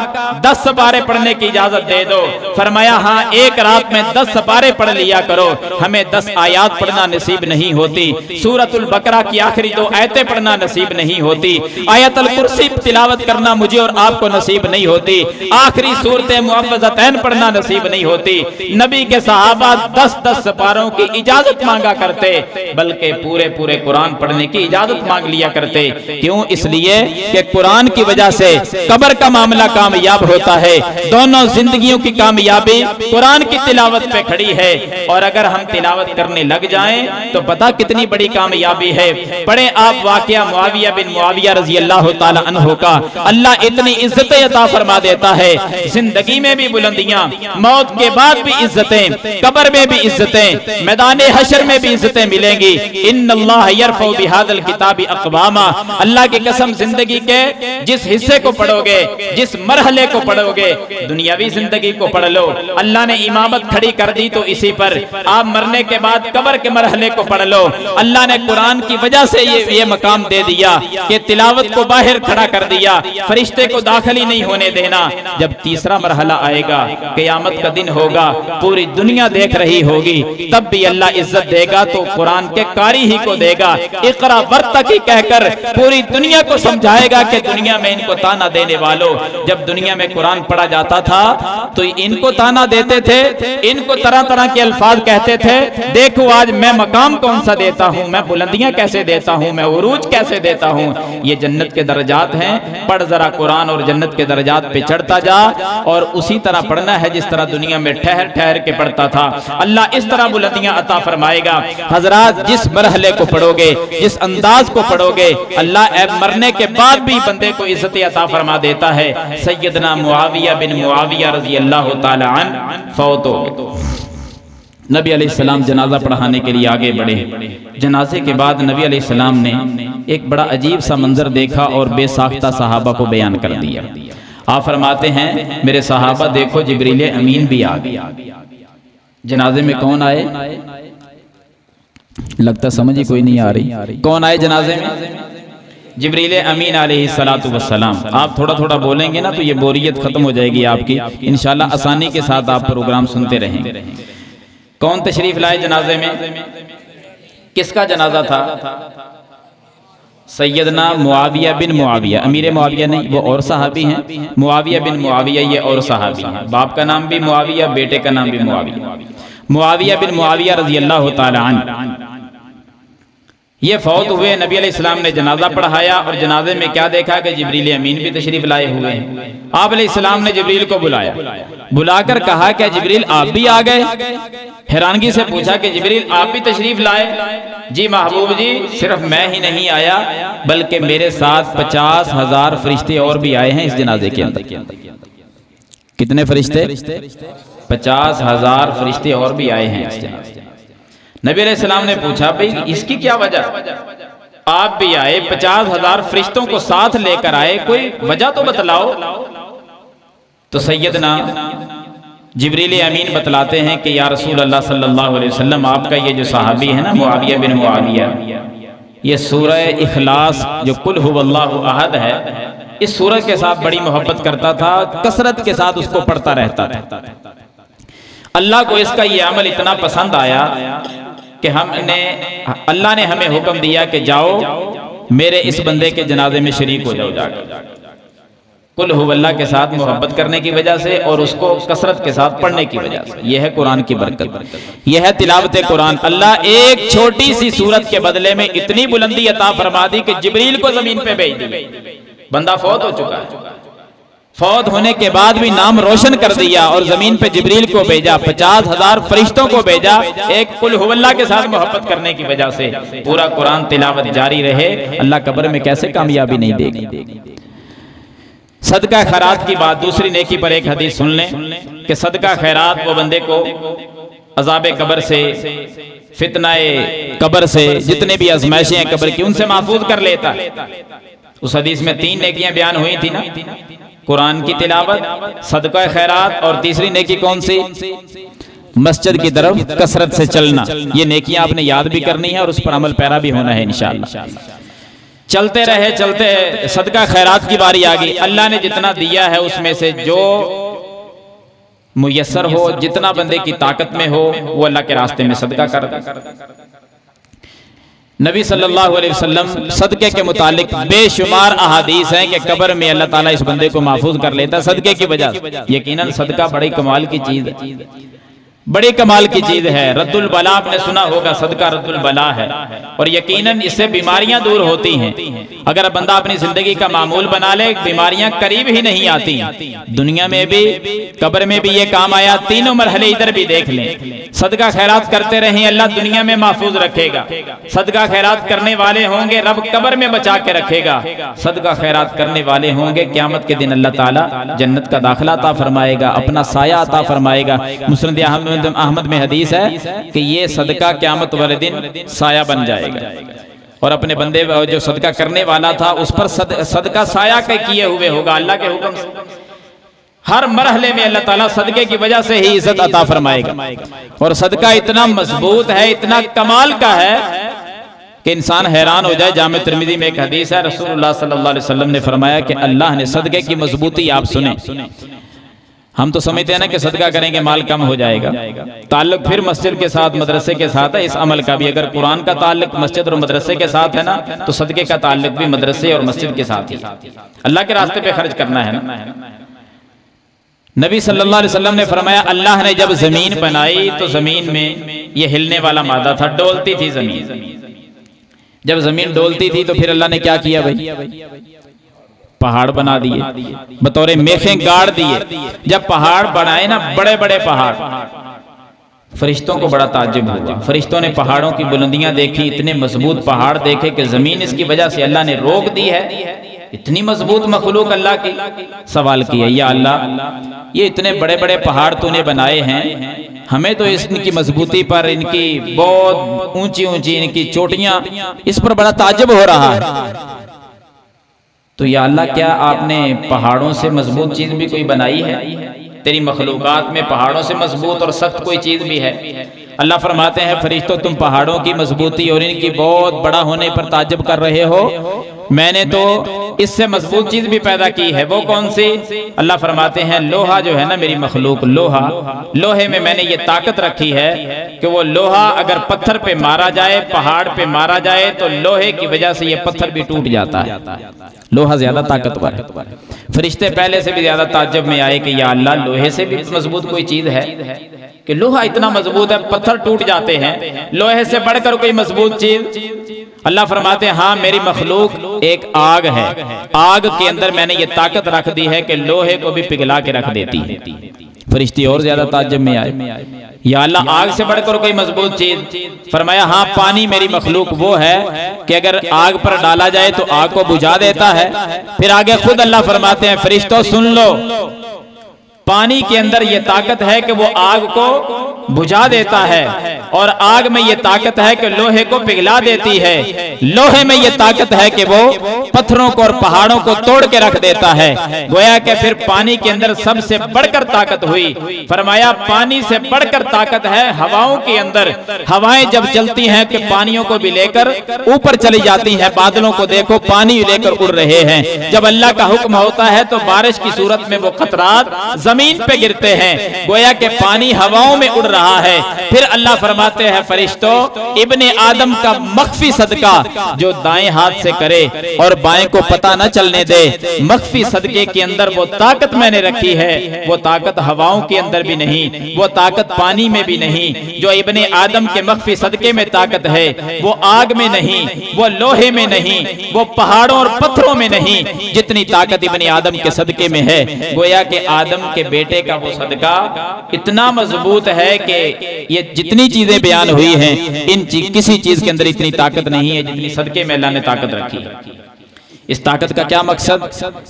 10 सपारे पढ़ने की इजाजत दे दो। फरमाया हाँ, एक रात में 10 सपारे पढ़ लिया करो, हमें 10 आयात पढ़ना नसीब नहीं होती, सूरतुल बकरा की आखिरी 2 आयतें पढ़ना नसीब नहीं होती, आयतुल कुर्सी तिलावत करना मुझे और आपको नसीब नहीं होती, आखिरी सूरतें मुअव्वज़तैन पढ़ना नसीब नहीं होती। नबी के सहाबा 10-10 सपारों की इजाजत मांगा करते, बल्कि पूरे पूरे कुरान पढ़ने की इजाजत मांग लिया करते। क्यों? इसलिए कि कुरान की वजह से कब्र का मामला कामयाब होता है। दोनों जिंदगियों की कामयाबी कुरान की तिलावत पे खड़ी है। और अगर हम तिलावत करने लग जाएं तो पता कितनी बड़ी कामयाबी है। पढ़े आप वाकया मुआविया बिन मुआविया रजी अल्लाह ताला अन्हु का। अल्लाह इतनी इज्जतें अता फरमा देता है, जिंदगी में भी बुलंदियां, मौत के बाद भी इज्जतें, कब्र में भी इज्जतें, मैदान हशर में भी इज्जतें मिलेंगी। इन्नल्लाह यरफउ बिहादल किताबी अक़वामा। अल्लाह की कसम, जिंदगी के जिस हिस्से को पढ़ोगे, जिस मरहले को पढ़ोगे, दुनियावी जिंदगी को पढ़ लो, अल्लाह ने इमामत खड़ी कर दी तो इसी पर। आप मरने के बाद कब्र के मरहले को पढ़ लो, अल्लाह ने कुरान की वजह से ये मकाम दे दिया कि तिलावत को बाहर खड़ा कर दिया, फरिश्ते को दाखिल ही नहीं होने देना। जब तीसरा मरहला आएगा, क़यामत का दिन होगा, पूरी दुनिया देख रही होगी, तब भी अल्लाह इज्जत देगा तो कुरान के कारी ही को देगा। इक़रा वर्तकी कहकर पूरी दुनिया को समझाएगा कि दुनिया में इनको ताना देने वालों, जब दुनिया में कुरान पढ़ा जाता था तो इनको ताना देते थे, इनको तरह तरह के अल्फाज कहते थे। देखो आज मैं मकाम कौन सा देता हूँ, मैं बुलंदियां कैसे देता हूँ, मैं उरूज कैसे देता हूँ। ये जन्नत के दर्जात हैं। पढ़ जरा कुरान और जन्नत के दर्जात पे चढ़ता जा, और उसी तरह पढ़ना है जिस तरह दुनिया में ठहर ठहर के पढ़ता था। अल्लाह इस तरह बुलंदियां अता फरमाएगा। हजरात, जिस मरहले को पढ़ोगे, जिस अंदाज को पढ़ोगे, अल्लाह मरने के बाद भी बंदे को इज्जत अता फरमा देता है। सैयदना मुआविया बिन मुआविया रज़ी अल्लाह ताला अन्हु फौत हो गए। नबी अलैहिस्सलाम जनाजा पढ़ाने के लिए आगे बढ़े। जनाजे के बाद नबी अलैहिस्सलाम ने एक बड़ा अजीब सा मंजर देखा और बेसाख्ता सहाबा को बयान कर दिया। आप फरमाते हैं, मेरे सहाबा देखो, जिब्रील अमीन भी आ गया। जनाजे में कौन आए? लगता समझ ही कोई नहीं आ रही। कौन आए जनाजे में? जिब्रील अमीन अलैहिस्सलातु वस्सलाम। आप थोड़ा थोड़ा बोलेंगे ना तो ये बोरियत खत्म हो जाएगी आपकी। इंशाल्लाह आसानी के साथ आप प्रोग्राम सुनते रहेंगे। कौन तशरीफ लाए जनाजे में? किसका जनाजा था? सैयदना मुआविया बिन मुआविया। अमीर मुआविया नहीं, वो और सहाबी हैं। मुआविया बिन मुआविया ये और सहाबी हैं। बाप का नाम भी मुआविया, बेटे का नाम भी मुआविया। मुआविया बिन मुआविया रज़ी अल्लाह ताला अन्हु ये फौत हुए। नबी अलैहिस्सलाम ने जनाजा पढ़ाया और जनाजे में क्या देखा कि जिब्रील अमीन भी तशरीफ लाए हुए हैं। आप अलैहिस्सलाम ने जिब्रील को बुलाया, बुलाकर कहा क्या जिब्रील आप भी आ गए? हैरानगी से पूछा कि जिब्रील आप भी तशरीफ लाए? जी महबूब जी, सिर्फ मैं ही नहीं आया बल्कि मेरे साथ 50,000 फरिश्ते और भी आए हैं इस जनाजे के अंदर। कितने फरिश्ते? 50,000 फरिश्ते और भी आए हैं इस जनाजे। नबी अलैहिस्सलाम ने पूछा, भाई इसकी क्या वजह? आप भी आए, 50,000 फरिश्तों को साथ लेकर आए, कोई वजह तो बतलाओ। तो सैयदना जिब्रील अमीन बतलाते हैं कि या रसूल अल्लाह सल्लल्लाहु अलैहि वसल्लम, आपका ये जो सहाबी है ना मुआविया बिन मुआविया, ये सूरह इखलास जो कुल हुवल्लाहु अहद है, इस सूरह के साथ बड़ी मोहब्बत करता था, कसरत के साथ उसको पढ़ता रहता था। अल्लाह को इसका ये अमल इतना पसंद आया कि अल्लाह ने हमें हुक्म दिया कि जाओ मेरे इस बंदे के जनाजे में शरीक हो जाओ जाकर। कुल हुवल्लाह के साथ मोहब्बत करने की वजह से और उसको कसरत के साथ पढ़ने की वजह से। यह है कुरान की बरकत, यह है तिलावत कुरान। अल्लाह एक छोटी सी सूरत के बदले में इतनी बुलंदी अता फरमा दी कि जिब्रील को जमीन पे भेज दी। बंदा फौत हो चुका है, फौत होने के बाद भी नाम रोशन कर दिया और जमीन पे जिब्रील को भेजा, 50,000 फरिश्तों को भेजा, एक कुल हुवल्लाह के साथ मोहब्बत करने की वजह से पूरा कुरान तिलावत जारी रहे। अल्लाह कब्र में कैसे कामयाबी नहीं देगी। सदका खैरात की बात, दूसरी नेकी पर एक हदीस सुन लें कि सदका खैरात वो बंदे को अजाब कब्र से, फितनाए कब्र से, जितने भी आजमाइशें हैं कब्र की, उनसे महफूज कर लेता है। उस हदीस में 3 नेकियां बयान हुई थी ना, कुरान की तिलावत, सदका खैरात और तीसरी नेकी कौन सी? मस्जिद की तरफ कसरत से चलना। ये नेकियां आपने याद भी करनी है और उस पर अमल पैरा भी होना है इंशाअल्लाह। चलते रहे, चलते सदका खैरात की बारी आ गई। अल्लाह ने जितना दिया है उसमें से जो मुयस्सर हो, जितना बंदे की ताकत में हो, वो अल्लाह के रास्ते में सदका कर। नबी सल्लल्लाहु अलैहि वसल्लम सदके के मुतालिक बेशुमार अहादीस हैं कि कब्र में अल्लाह ताला इस बंदे को महफूज कर लेता है सदके की वजह से। यकीनन सदका बड़ी कमाल की चीज है, बड़ी कमाल की चीज है। रद्दुल बला आपने सुना होगा, सदका रद्दुल बला है और यकीनन इससे बीमारियां दूर होती हैं। अगर बंदा अपनी जिंदगी का मामूल बना ले, बीमारियां करीब ही नहीं आती। दुनिया में भी, कब्र में भी ये काम आया, तीनों मरहले इधर भी देख लें। सदका खैरात करते रहें, अल्लाह दुनिया में महफूज रखेगा। सदका खैरात करने वाले होंगे, रब कब्र में बचा के रखेगा। सदका खैरात करने वाले होंगे, क़यामत के दिन अल्लाह ताला जन्नत का दाखिला अता फरमाएगा, अपना साया अता फरमाएगा। मुस्लिम अहमद में हदीस है कि ये सदका क़यामत वाले दिन साया बन जाएगा और अपने बंदे जो सदका करने वाला था उस पर सदका साया के किए हुए होगा अल्लाह के हुक्म से। हर मरहले में अल्लाह ताला सदके की वजह से ही इज्जत अता फरमाएगा। और सदका इतना मजबूत है, इतना कमाल का है कि इंसान हैरान हो जाए। जामे तिर्मिज़ी में एक हदीस है, रसूलुल्लाह सल्लल्लाहु अलैहि वसल्लम ने फरमाया कि अल्लाह ने सदके की मजबूती, आप सुने, हम तो समझते हैं ना कि सदका करेंगे माल कम हो जाएगा। ताल्लुक फिर मस्जिद के साथ, मदरसे के साथ है। इस अमल का भी अगर कुरान का ताल्लुक मस्जिद और मदरसे के साथ है ना, तो सदके का ताल्लुक भी मदरसे और मस्जिद के साथ ही। अल्लाह के रास्ते पे खर्च करना है ना। नबी सल्लल्लाहु अलैहि वसल्लम ने फरमाया, अल्लाह ने जब जमीन बनाई तो जमीन में ये हिलने वाला मादा था, डोलती थी जमीन। जब जमीन डोलती थी तो फिर अल्लाह ने क्या किया भाई? पहाड़ बना दिए, बतौरे मेखें गाड़ दिए। जब पहाड़ बनाए ना, बड़े बड़े पहाड़, फरिश्तों को बड़ा ताज्जुब हुआ। फरिश्तों ने पहाड़ों की बुलंदियां देखी, इतने मजबूत पहाड़ देखे कि जमीन इसकी वजह से अल्लाह ने रोक दी है। इतनी मजबूत मखलूक अल्लाह की। सवाल किया, या अल्लाह ये इतने बड़े बड़े पहाड़ तूने बनाए हैं, हमें तो इनकी मजबूती पर, इनकी बहुत ऊंची ऊंची इनकी चोटियां, इस पर बड़ा ताज्जुब हो रहा है। तो या अल्लाह क्या आपने पहाड़ों से मजबूत चीज भी कोई बनाई है? तेरी मखलूकात में पहाड़ों से मजबूत और सख्त कोई चीज भी है? अल्लाह फरमाते हैं, फरिश्तों तुम पहाड़ों की मजबूती और इनकी बहुत बड़ा होने पर ताज्जुब कर रहे हो, मैंने तो इससे मजबूत चीज भी पैदा की है। वो कौन सी? अल्लाह फरमाते हैं, लोहा जो है ना मेरी मखलूक, लोहा, लोहे में मैंने ये ताकत रखी है कि वो लोहा अगर पत्थर पे मारा जाए, पहाड़ पे मारा जाए, तो लोहे की वजह से ये पत्थर भी टूट जाता है। लोहा ज्यादा ताकतवर है। फरिश्ते पहले से भी ज्यादा ताज्जुब में आए कि या अल्लाह लोहे से भी मजबूत कोई चीज है कि लोहा इतना मजबूत है, पत्थर टूट जाते हैं, लोहे से बढ़कर कोई मजबूत चीज? अल्लाह फरमाते हैं, हाँ मेरी मखलूक एक आग है, आग के अंदर मैंने ये ताकत रख दी है कि लोहे को भी पिघला के रख देती है। फरिश्ते और ज्यादा ताज्जुब में आए, या अल्लाह आग से बढ़कर कोई मजबूत चीज? फरमाया, हाँ पानी मेरी मखलूक वो है कि अगर आग पर डाला जाए तो आग को बुझा देता है। फिर आगे खुद अल्लाह फरमाते हैं, फरिश्तों सुन लो, पानी के अंदर ये ताकत है कि वो आग को बुझा देता है, और आग में ये ताकत है कि लोहे को पिघला देती है, लोहे में ये ताकत है कि वो पत्थरों को और पहाड़ों को तोड़ के रख देता है। गोया कि फिर पानी के अंदर सबसे बढ़कर ताकत हुई। फरमाया पानी से बढ़कर ताकत है हवाओं के अंदर। हवाएं जब चलती हैं कि पानियों को भी लेकर ऊपर चली जाती हैं। बादलों को देखो पानी लेकर उड़ रहे हैं। जब अल्लाह का हुक्म होता है तो बारिश की सूरत में वो कतरात जमीन पे गिरते हैं। गोया के पानी हवाओं में उड़ रहा है। फिर अल्लाह फरमाते हैं फरिश्तों, इब्ने आदम का मख्फी सदका जो दाएं हाथ से करे और बाएं को पता न चलने दे, मख्फी सदके के अंदर वो ताकत मैंने रखी है। वो ताकत हवाओं के अंदर भी नहीं, वो ताकत पानी में भी नहीं। जो इब्ने आदम के मख्फी सदके में ताकत है वो आग में नहीं, वो लोहे में नहीं, वो पहाड़ों और पत्थरों में नहीं, जितनी ताकत इब्ने आदम के सदके में है। गोया के आदम के बेटे का वो सदका इतना मजबूत है कि ये जितनी चीजें बयान हुई हैं, किसी चीज के अंदर इतनी ताकत नहीं है जितनी सदके में अल्लाह ने ताकत रखी है। इस ताकत का क्या मकसद,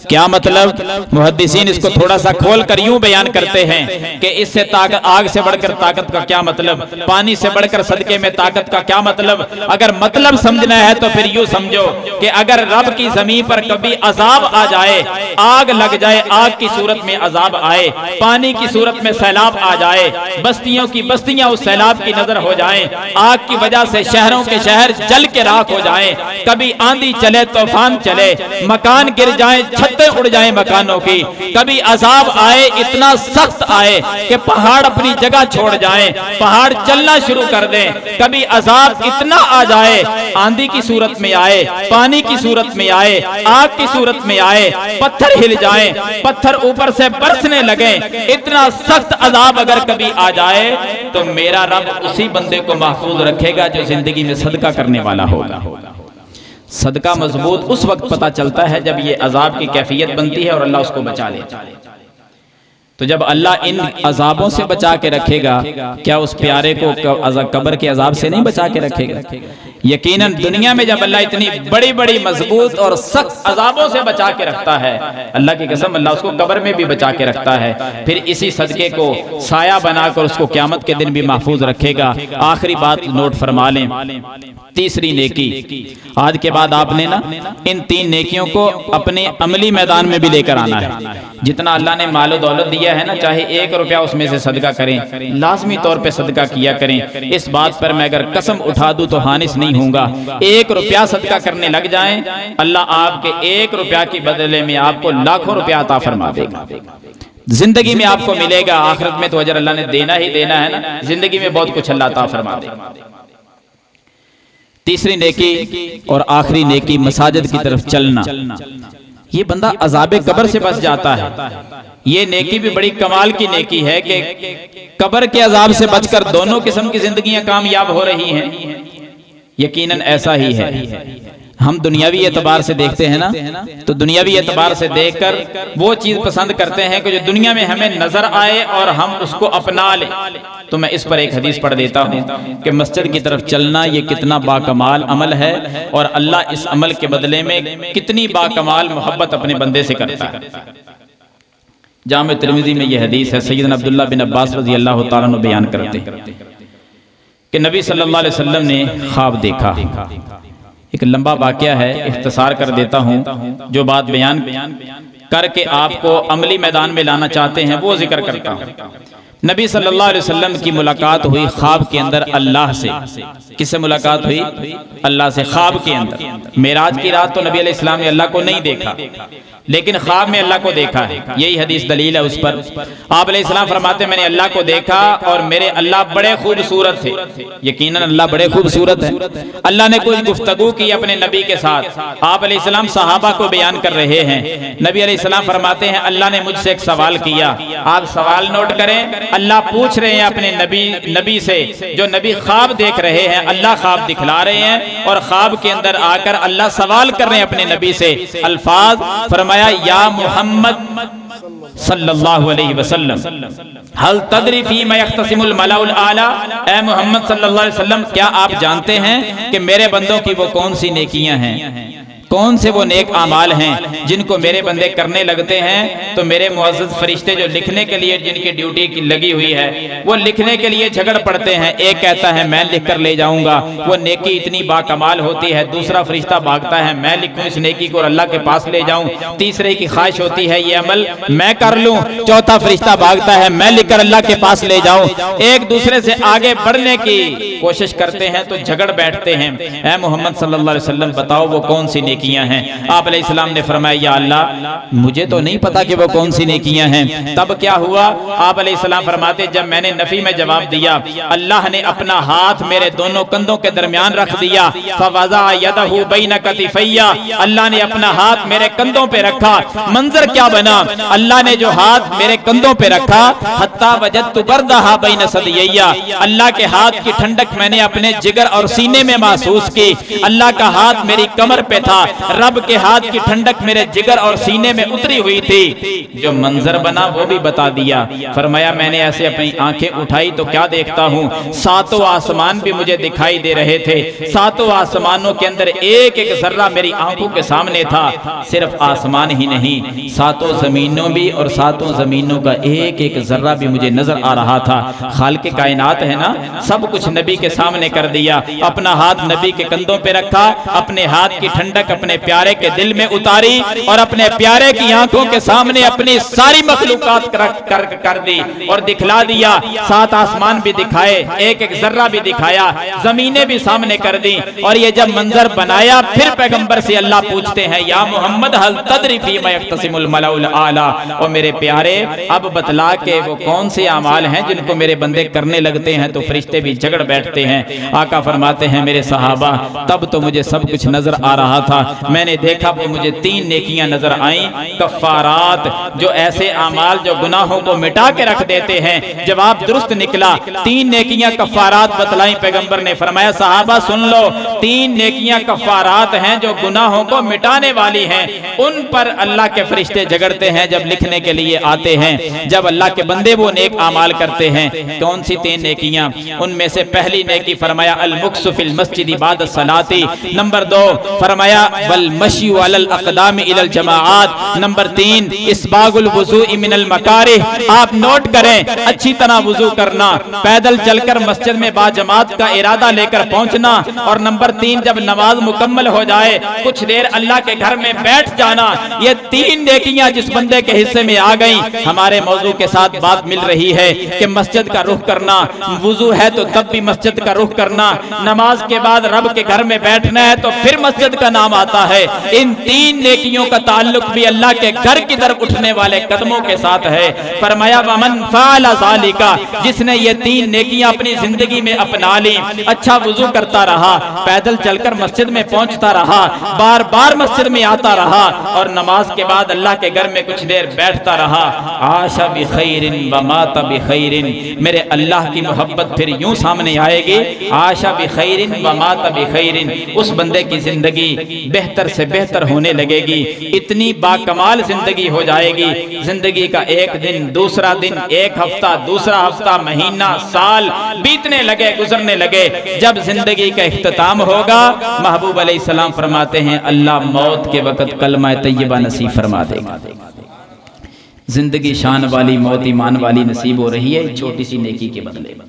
क्या मतलब, मुहद्दिसीन इसको थोड़ा सा खोल कर यूं बयान करते हैं कि इससे ताकत, आग से बढ़कर ताकत का क्या मतलब, पानी से बढ़कर सदके में ताकत का क्या मतलब। अगर मतलब समझना है तो फिर यूं समझो कि अगर रब की जमीन पर कभी अजाब आ जाए, आग लग जाए, आग की सूरत में अजाब आए, पानी की सूरत में सैलाब आ जाए, बस्तियों की बस्तियां उस सैलाब की नजर हो जाएं, आग की वजह से शहरों के शहर जल के राख हो जाएं, कभी आंधी चले, तूफान चले, मकान गिर जाएं, छतें उड़ जाएं मकानों की, कभी अजाब आए, इतना सख्त आए कि पहाड़ अपनी जगह छोड़ जाएं, पहाड़ चलना शुरू कर दें, कभी अजाब इतना आ जाए, आंधी की सूरत में आए, पानी की सूरत में आए, आग की सूरत में आए, पत्थर हिल जाएं, पत्थर ऊपर से बरसने लगे, इतना सख्त अजाब अगर कभी आ जाए तो मेरा रब उसी बंदे को महफूज रखेगा जो जिंदगी में सदका करने वाला होगा। सदका मजबूत उस वक्त पता चलता है जब ये अजाब की कैफियत बनती है और अल्लाह उसको बचा लेता है। तो जब अल्लाह इन अजाबों से बचा के रखेगा, क्या उस प्यारे को कब्र के अजाब से नहीं बचा के रखेगा? यकीनन दुनिया में जब अल्लाह इतनी बड़ी बड़ी मजबूत और सख्त अजाबों से बचा के रखता है, अल्लाह की कसम अल्लाह उसको कब्र में भी बचा के रखता है, फिर इसी सदके को साया बनाकर उसको क़यामत के दिन भी महफूज रखेगा। आखिरी बात नोट फरमा लें, तीसरी नेकी। आज के बाद आपने ना इन तीन नेकियों को अपने अमली मैदान में भी लेकर आना है। जितना अल्लाह ने मालो दौलत दिया है ना, चाहे 1 रुपया उसमें से सदका करें, लाजमी तौर पे सदका किया करें। इस बात पर मैं अगर कसम उठा दूं तो हानिस नहीं होऊंगा। 1 रुपया सदका करने लग जाएं, अल्लाह आपके 1 रुपया के बदले में आपको लाखों रुपया अता फरमा देगा। जिंदगी में आपको मिलेगा, आखिरत में तो अजर अल्लाह ने देना ही देना है ना, जिंदगी में बहुत कुछ अल्लाह अता फरमा देगा। तीसरी नेकी और आखिरी नेकी, मसाजिद की तरफ चलना। ये बंदा अजाबे कब्र से बच जाता है। ये नेकी भी बड़ी कमाल की नेकी है कि कब्र के अजाब से बचकर दोनों किस्म की जिंदगियां कामयाब हो रही हैं। यकीनन ऐसा ही है। हम दुनियावी एतबार से देखते हैं ना, तो दुनियावी एतबार से देखकर वो चीज पसंद करते हैं कि जो दुनिया में हमें नजर आए और हम उसको अपना लें। तो मैं इस पर एक हदीस पढ़ देता हूँ कि मस्जिद की तरफ चलना ये कितना बाकमाल अमल है और अल्लाह इस अमल के बदले में कितनी बाकमाल मोहब्बत अपने बंदे से करता है। जामे तिर्मिज़ी में यह हदीस है, सैयदना अब्दुल्लाह बिन अब्बास रज़ी अल्लाह तआला अन्हु बयान करते हैं कि नबी सल्लल्लाहु अलैहि वसल्लम ने ख्वाब देखा। एक लंबा वाकया है, इख्तिसार कर देता हूँ। जो बात बयान करके आपको अमली मैदान में लाना चाहते हैं वो जिक्र करता हूँ। नबी सल्लल्लाहु अलैहि वसल्लम की मुलाकात हुई ख्वाब के अंदर अल्लाह से। किससे मुलाकात हुई? अल्लाह से, ख्वाब के अंदर। मेराज की रात तो नबी अलैहि सलाम ने अल्लाह को नहीं देखा, लेकिन ख्वाब में अल्लाह को देखा है। यही हदीस दलील है उस पर। आप अलैहिस्सलाम फरमाते मैंने अल्लाह को देखा और मेरे अल्लाह बड़े खूबसूरत थे। यकीनन अल्लाह बड़े खूबसूरत है। अल्लाह ने कुछ गुफ्तगू की अपने नबी के साथ। आप अलैहिस्सलाम सहाबा को बयान कर रहे हैं। नबी अलैहिस्सलाम फरमाते हैं अल्लाह ने मुझसे एक सवाल किया। आप सवाल नोट करें। अल्लाह पूछ रहे हैं अपने नबी से, जो नबी ख्वाब देख रहे हैं, अल्लाह ख्वाब दिखला रहे हैं और ख्वाब के अंदर आकर अल्लाह सवाल कर रहे हैं अपने नबी से। अल्फाज फरमाया, या मोहम्मद सल्लल्लाहु अलैहि वसल्लम हल तदरी फीमा यख्तसिमुल मलाउल आला। ए मोहम्मद सल्लल्लाहु अलैहि वसल्लम, क्या आप जानते हैं कि मेरे बंदों की वो कौन सी नेकियां हैं, कौन से वो नेक आमाल हैं जिनको मेरे बंदे करने लगते हैं तो मेरे मुअज़्ज़ज़ फरिश्ते जो लिखने के लिए जिनकी ड्यूटी की लगी हुई है वो लिखने के लिए झगड़ पड़ते हैं। एक कहता है मैं लिख कर ले जाऊंगा, वो नेकी इतनी बाकमाल होती है। दूसरा फरिश्ता भागता है मैं लिखूं इस नेकी को अल्लाह के पास ले जाऊं। तीसरे की ख्वाहिश होती है ये अमल मैं कर लूं। चौथा फरिश्ता भागता है मैं लिखकर अल्लाह के पास ले जाऊं। एक दूसरे से आगे बढ़ने की कोशिश करते हैं तो झगड़ बैठते हैं। ऐ मोहम्मद सल्लल्लाहु अलैहि वसल्लम बताओ वो कौन सी नेकियां हैं। आप अलैहिस्सलाम ने फरमाया या अल्लाह मुझे तो नहीं पता कि वो कौन सी नेकियां हैं। तब क्या हुआ? आप अलैहिस्सलाम फरमाते जब मैंने नफी में जवाब दिया अल्लाह ने अपना हाथ मेरे दोनों कंधों के दरमियान रख दिया। फवज़ा यदहु बैन कतिफैया, अल्लाह ने अपना हाथ मेरे कंधों पे रखा। मंजर क्या बना? अल्लाह ने जो हाथ मेरे कंधों पे रखा हत्ता वजदतु बरदहा बैन सदियैया, अल्लाह के हाथ की ठंडक मैंने अपने जिगर और सीने में महसूस की। अल्लाह का हाथ मेरी कमर पे था, रब के हाथ की ठंडक मेरे जिगर और सीने में उतरी हुई थी। जो मंजर बना वो भी बता दिया। फरमाया मैंने ऐसे अपनी आंखें उठाई तो क्या देखता हूँ, सातों आसमान भी मुझे दिखाई दे रहे थे। सातों आसमानों के अंदर एक एक जर्रा मेरी आंखों के सामने था। सिर्फ आसमान ही नहीं, सातों जमीनों भी और सातों जमीनों का एक एक जर्रा भी मुझे नजर आ रहा था। खालिक कायनात है ना, सब कुछ नबी के सामने कर दिया। अपना हाथ नबी के कंधों पे रखा, अपने हाथ की ठंडक अपने प्यारे के दिल में उतारी और अपने प्यारे की आंखों के सामने अपनी सारी मखलूकात कर दी और दिखला दिया। सात आसमान भी दिखाए, एक एक जर्रा भी दिखाया, जमीनें भी सामने कर दी। और ये जब मंजर बनाया फिर पैगंबर से अल्लाह पूछते हैं या मोहम्मद हल तदरी फीमा यख्तसिमुल मलाउल आला, और मेरे प्यारे अब बतला के वो कौन से अमाल हैं जिनको मेरे बंदे करने लगते हैं तो फरिश्ते भी झगड़ बैठते हैं। आका फरमाते हैं मेरे सहाबा तब तो मुझे सब कुछ नजर आ रहा था। मैंने देखा वो मुझे तीन नेकियां नजर आई, कफ्फारात, जो ऐसे अमाल जो गुनाहों को मिटा के रख देते हैं। जवाब दुरुस्त निकला, तीन नेकियां कफ्फारात बतलाई। पैगंबर ने फरमाया सहाबा सुन लो, तीन नेकियां कफ्फारात हैं जो गुनाहों को मिटाने वाली हैं। उन पर अल्लाह के फरिश्ते झगड़ते हैं जब लिखने के लिए आते हैं। जब अल्लाह के बंदे वो नेक अमाल करते हैं। कौन सी तीन नेकियां? उनमें से पहली नेकी फरमाया अल मुक्सु फिल मस्जिद बाद सलाती। नंबर 2 फरमाया वल मश्यु अलल अक़दाम इलल जमाआत। नंबर 3 इस्बागुल वुज़ू मिनल मकारिह। आप नोट करें, अच्छी तरह वुजू करना, पैदल चलकर मस्जिद में बाजमात का इरादा लेकर पहुंचना। और नंबर 3 जब नमाज मुकम्मल हो जाए कुछ देर अल्लाह के घर में बैठ जाना। ये तीन नेकियां जिस बंदे के हिस्से में आ गई, हमारे मौजू के साथ बात मिल रही है कि मस्जिद का रुख करना, वुजू है तो तब भी मस्जिद का रुख करना, नमाज के बाद रब के घर में बैठना है तो फिर मस्जिद का नाम आता है। इन तीन नेकियों का ताल्लुक भी अल्लाह के घर की तरफ उठने वाले कदमों के साथ है। फरमाया वमन फ़अला ज़ालिका, जिसने ये तीन नेकियां अपनी जिंदगी में अपना ली, अच्छा वुजू करता रहा, पैदल चलकर मस्जिद में पहुंचता रहा, बार बार मस्जिद में आता रहा और नमाज के बाद अल्लाह के घर में कुछ देर बैठता रहा, आशा बिखैरिन व माता बिखैरिन, मेरे अल्लाह की मोहब्बत फिर यूं सामने आएगी। आशा बिखैरिन व माता बिखैरिन, उस बंदे की जिंदगी बेहतर से बेहतर होने लगेगी। इतनी बाकमाल जिंदगी हो जाएगी, जिंदगी का एक दिन, दूसरा दिन, एक हफ्ता, दूसरा हफ्ता, महीना, साल बीतने लगे, गुजरने लगे। जब जिंदगी का इख्तिताम होगा, महबूब अलैहिस्सलाम फरमाते हैं अल्लाह मौत के वक्त कलमा तय्यबा नसीब फरमा देगा। जिंदगी शान वाली, मौत ईमान वाली नसीब हो रही है छोटी सी नेकी के बदले।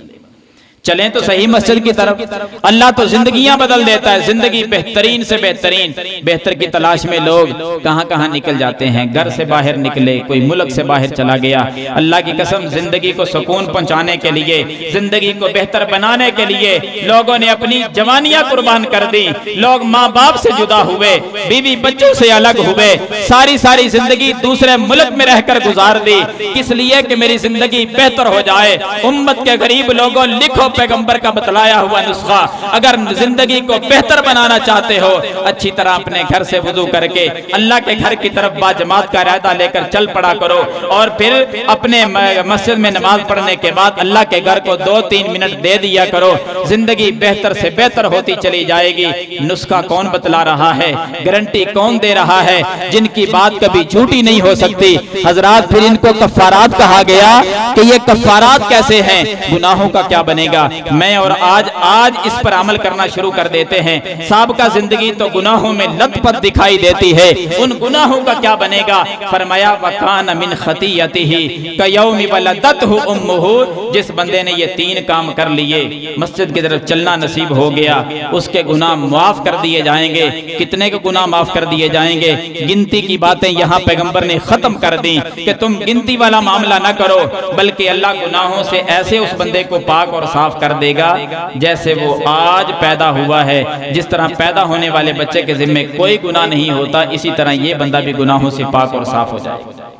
चलें तो सही मस्जिद की तरफ। अल्लाह तो जिंदगियां बदल देता है, जिंदगी बेहतरीन से बेहतरीन, बेहतर की तलाश में लोग कहां कहां निकल जाते हैं। घर से बाहर निकले, कोई मुल्क से बाहर चला गया। अल्लाह की कसम जिंदगी को सुकून पहुंचाने के लिए, जिंदगी को बेहतर बनाने के लिए लोगों ने अपनी जवानियां कुर्बान कर दी। लोग माँ बाप से जुदा हुए, बीवी बच्चों से अलग हुए, सारी सारी जिंदगी दूसरे मुल्क में रहकर गुजार दी, किस लिए कि मेरी जिंदगी बेहतर हो जाए। उम्मत के गरीब लोगों, लिखो पैगंबर का बतलाया हुआ नुस्खा, अगर जिंदगी को बेहतर बनाना चाहते हो, अच्छी तरह अपने घर से वुजू करके अल्लाह के घर की तरफ बाजमात का इरादा लेकर चल पड़ा करो और फिर अपने मस्जिद में नमाज पढ़ने के बाद अल्लाह के घर को 2-3 मिनट दे दिया करो। जिंदगी बेहतर से बेहतर होती चली जाएगी। नुस्खा कौन बतला रहा है, गारंटी कौन दे रहा है, जिनकी बात कभी झूठी नहीं हो सकती। हजरात फिर इनको कफ्फारात कहा गया कि ये कफ्फारात कैसे हैं, गुनाहों का क्या बनेगा। मैं और आज इस पर अमल करना शुरू कर देते हैं। साबिका जिंदगी तो गुनाहों में लथपथ दिखाई देती है, उन गुनाहों का क्या बनेगा? फरमाया वकान मिन खतीयतिही कयौमि वलदतहु उम्मुहु। जिस बंदे ने ये 3 काम कर लिए, मस्जिद की तरफ चलना नसीब हो गया, उसके गुनाह माफ कर दिए जाएंगे। कितने के गुनाह माफ कर दिए जाएंगे? गिनती की बातें यहाँ पैगंबर ने खत्म कर दी कि तुम गिनती वाला मामला ना करो, बल्कि अल्लाह गुनाहों से ऐसे उस बंदे को पाक और साफ कर देगा जैसे वो आज पैदा हुआ है। जिस तरह पैदा होने वाले बच्चे के जिम्मे कोई गुनाह नहीं होता, इसी तरह ये बंदा भी गुनाहों से पाक और साफ हो जाए।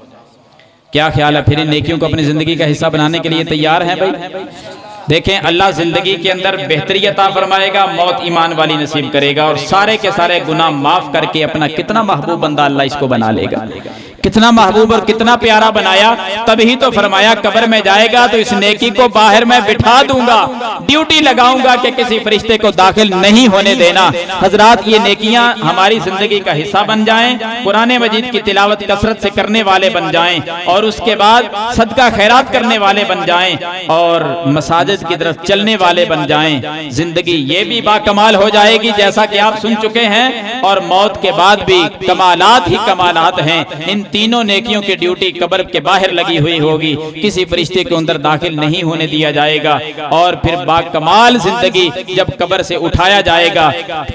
क्या ख्याल है? फिर इन नेकियों को अपनी जिंदगी का हिस्सा बनाने के लिए तैयार हैं भाई? देखें, अल्लाह जिंदगी के अंदर बेहतरी अता फरमाएगा, मौत ईमान वाली नसीब करेगा और सारे के सारे गुनाह माफ करके अपना कितना महबूब बंदा अल्लाह इसको बना लेगा। कितना महबूब और कितना प्यारा बनाया। तभी तो फरमाया कब्र में जाएगा तो इस नेकी को बाहर में बिठा दूंगा, ड्यूटी लगाऊंगा कि किसी फरिश्ते को दाखिल नहीं होने देना। हजरात, ये नेकियां हमारी जिंदगी का हिस्सा बन जाएं, कुरान मजीद की तिलावत कसरत से करने वाले बन जाएं और उसके बाद सदका खैरात करने वाले बन जाएं और मसाजिद की तरफ चलने वाले बन जाएं। जिंदगी ये भी बाकमाल हो जाएगी जैसा कि आप सुन चुके हैं, और मौत के बाद भी कमालात ही कमालात हैं। इन तीनों नेकियों की ड्यूटी कब्र के बाहर लगी हुई होगी, किसी फरिश्ते के अंदर दाखिल नहीं होने दिया जाएगा। और फिर बाकमाल जिंदगी जब कब्र से उठाया जाएगा,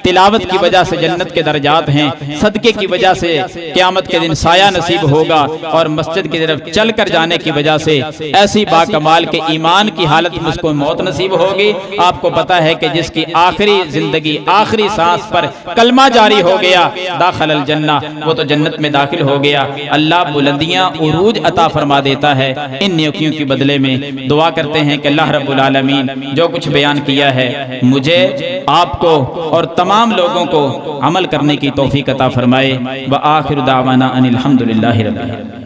तिलावत की वजह से जन्नत के दर्जात हैं, सदके की वजह से क़यामत के दिन साया नसीब होगा और मस्जिद की तरफ चल कर जाने की वजह से ऐसी बाकमाल के ईमान की हालत में उसको मौत नसीब होगी। आपको पता है कि जिसकी आखिरी जिंदगी, आखिरी सांस पर कलमा जारी हो गया, दाखिल जन्ना, वो तो जन्नत में दाखिल हो गया। अल्लाह बुलंदियां उरूज अता फरमा देता है इन नेकियों के बदले में। दुआ करते हैं कि अल्लाह रब्बुल आलमीन जो कुछ बयान किया है मुझे, आपको और तमाम लोगों को अमल करने की तौफीक अता फरमाए। व आखिर दावाना अनिल हम्दुलिल्लाहि रब्बिल आलमीन।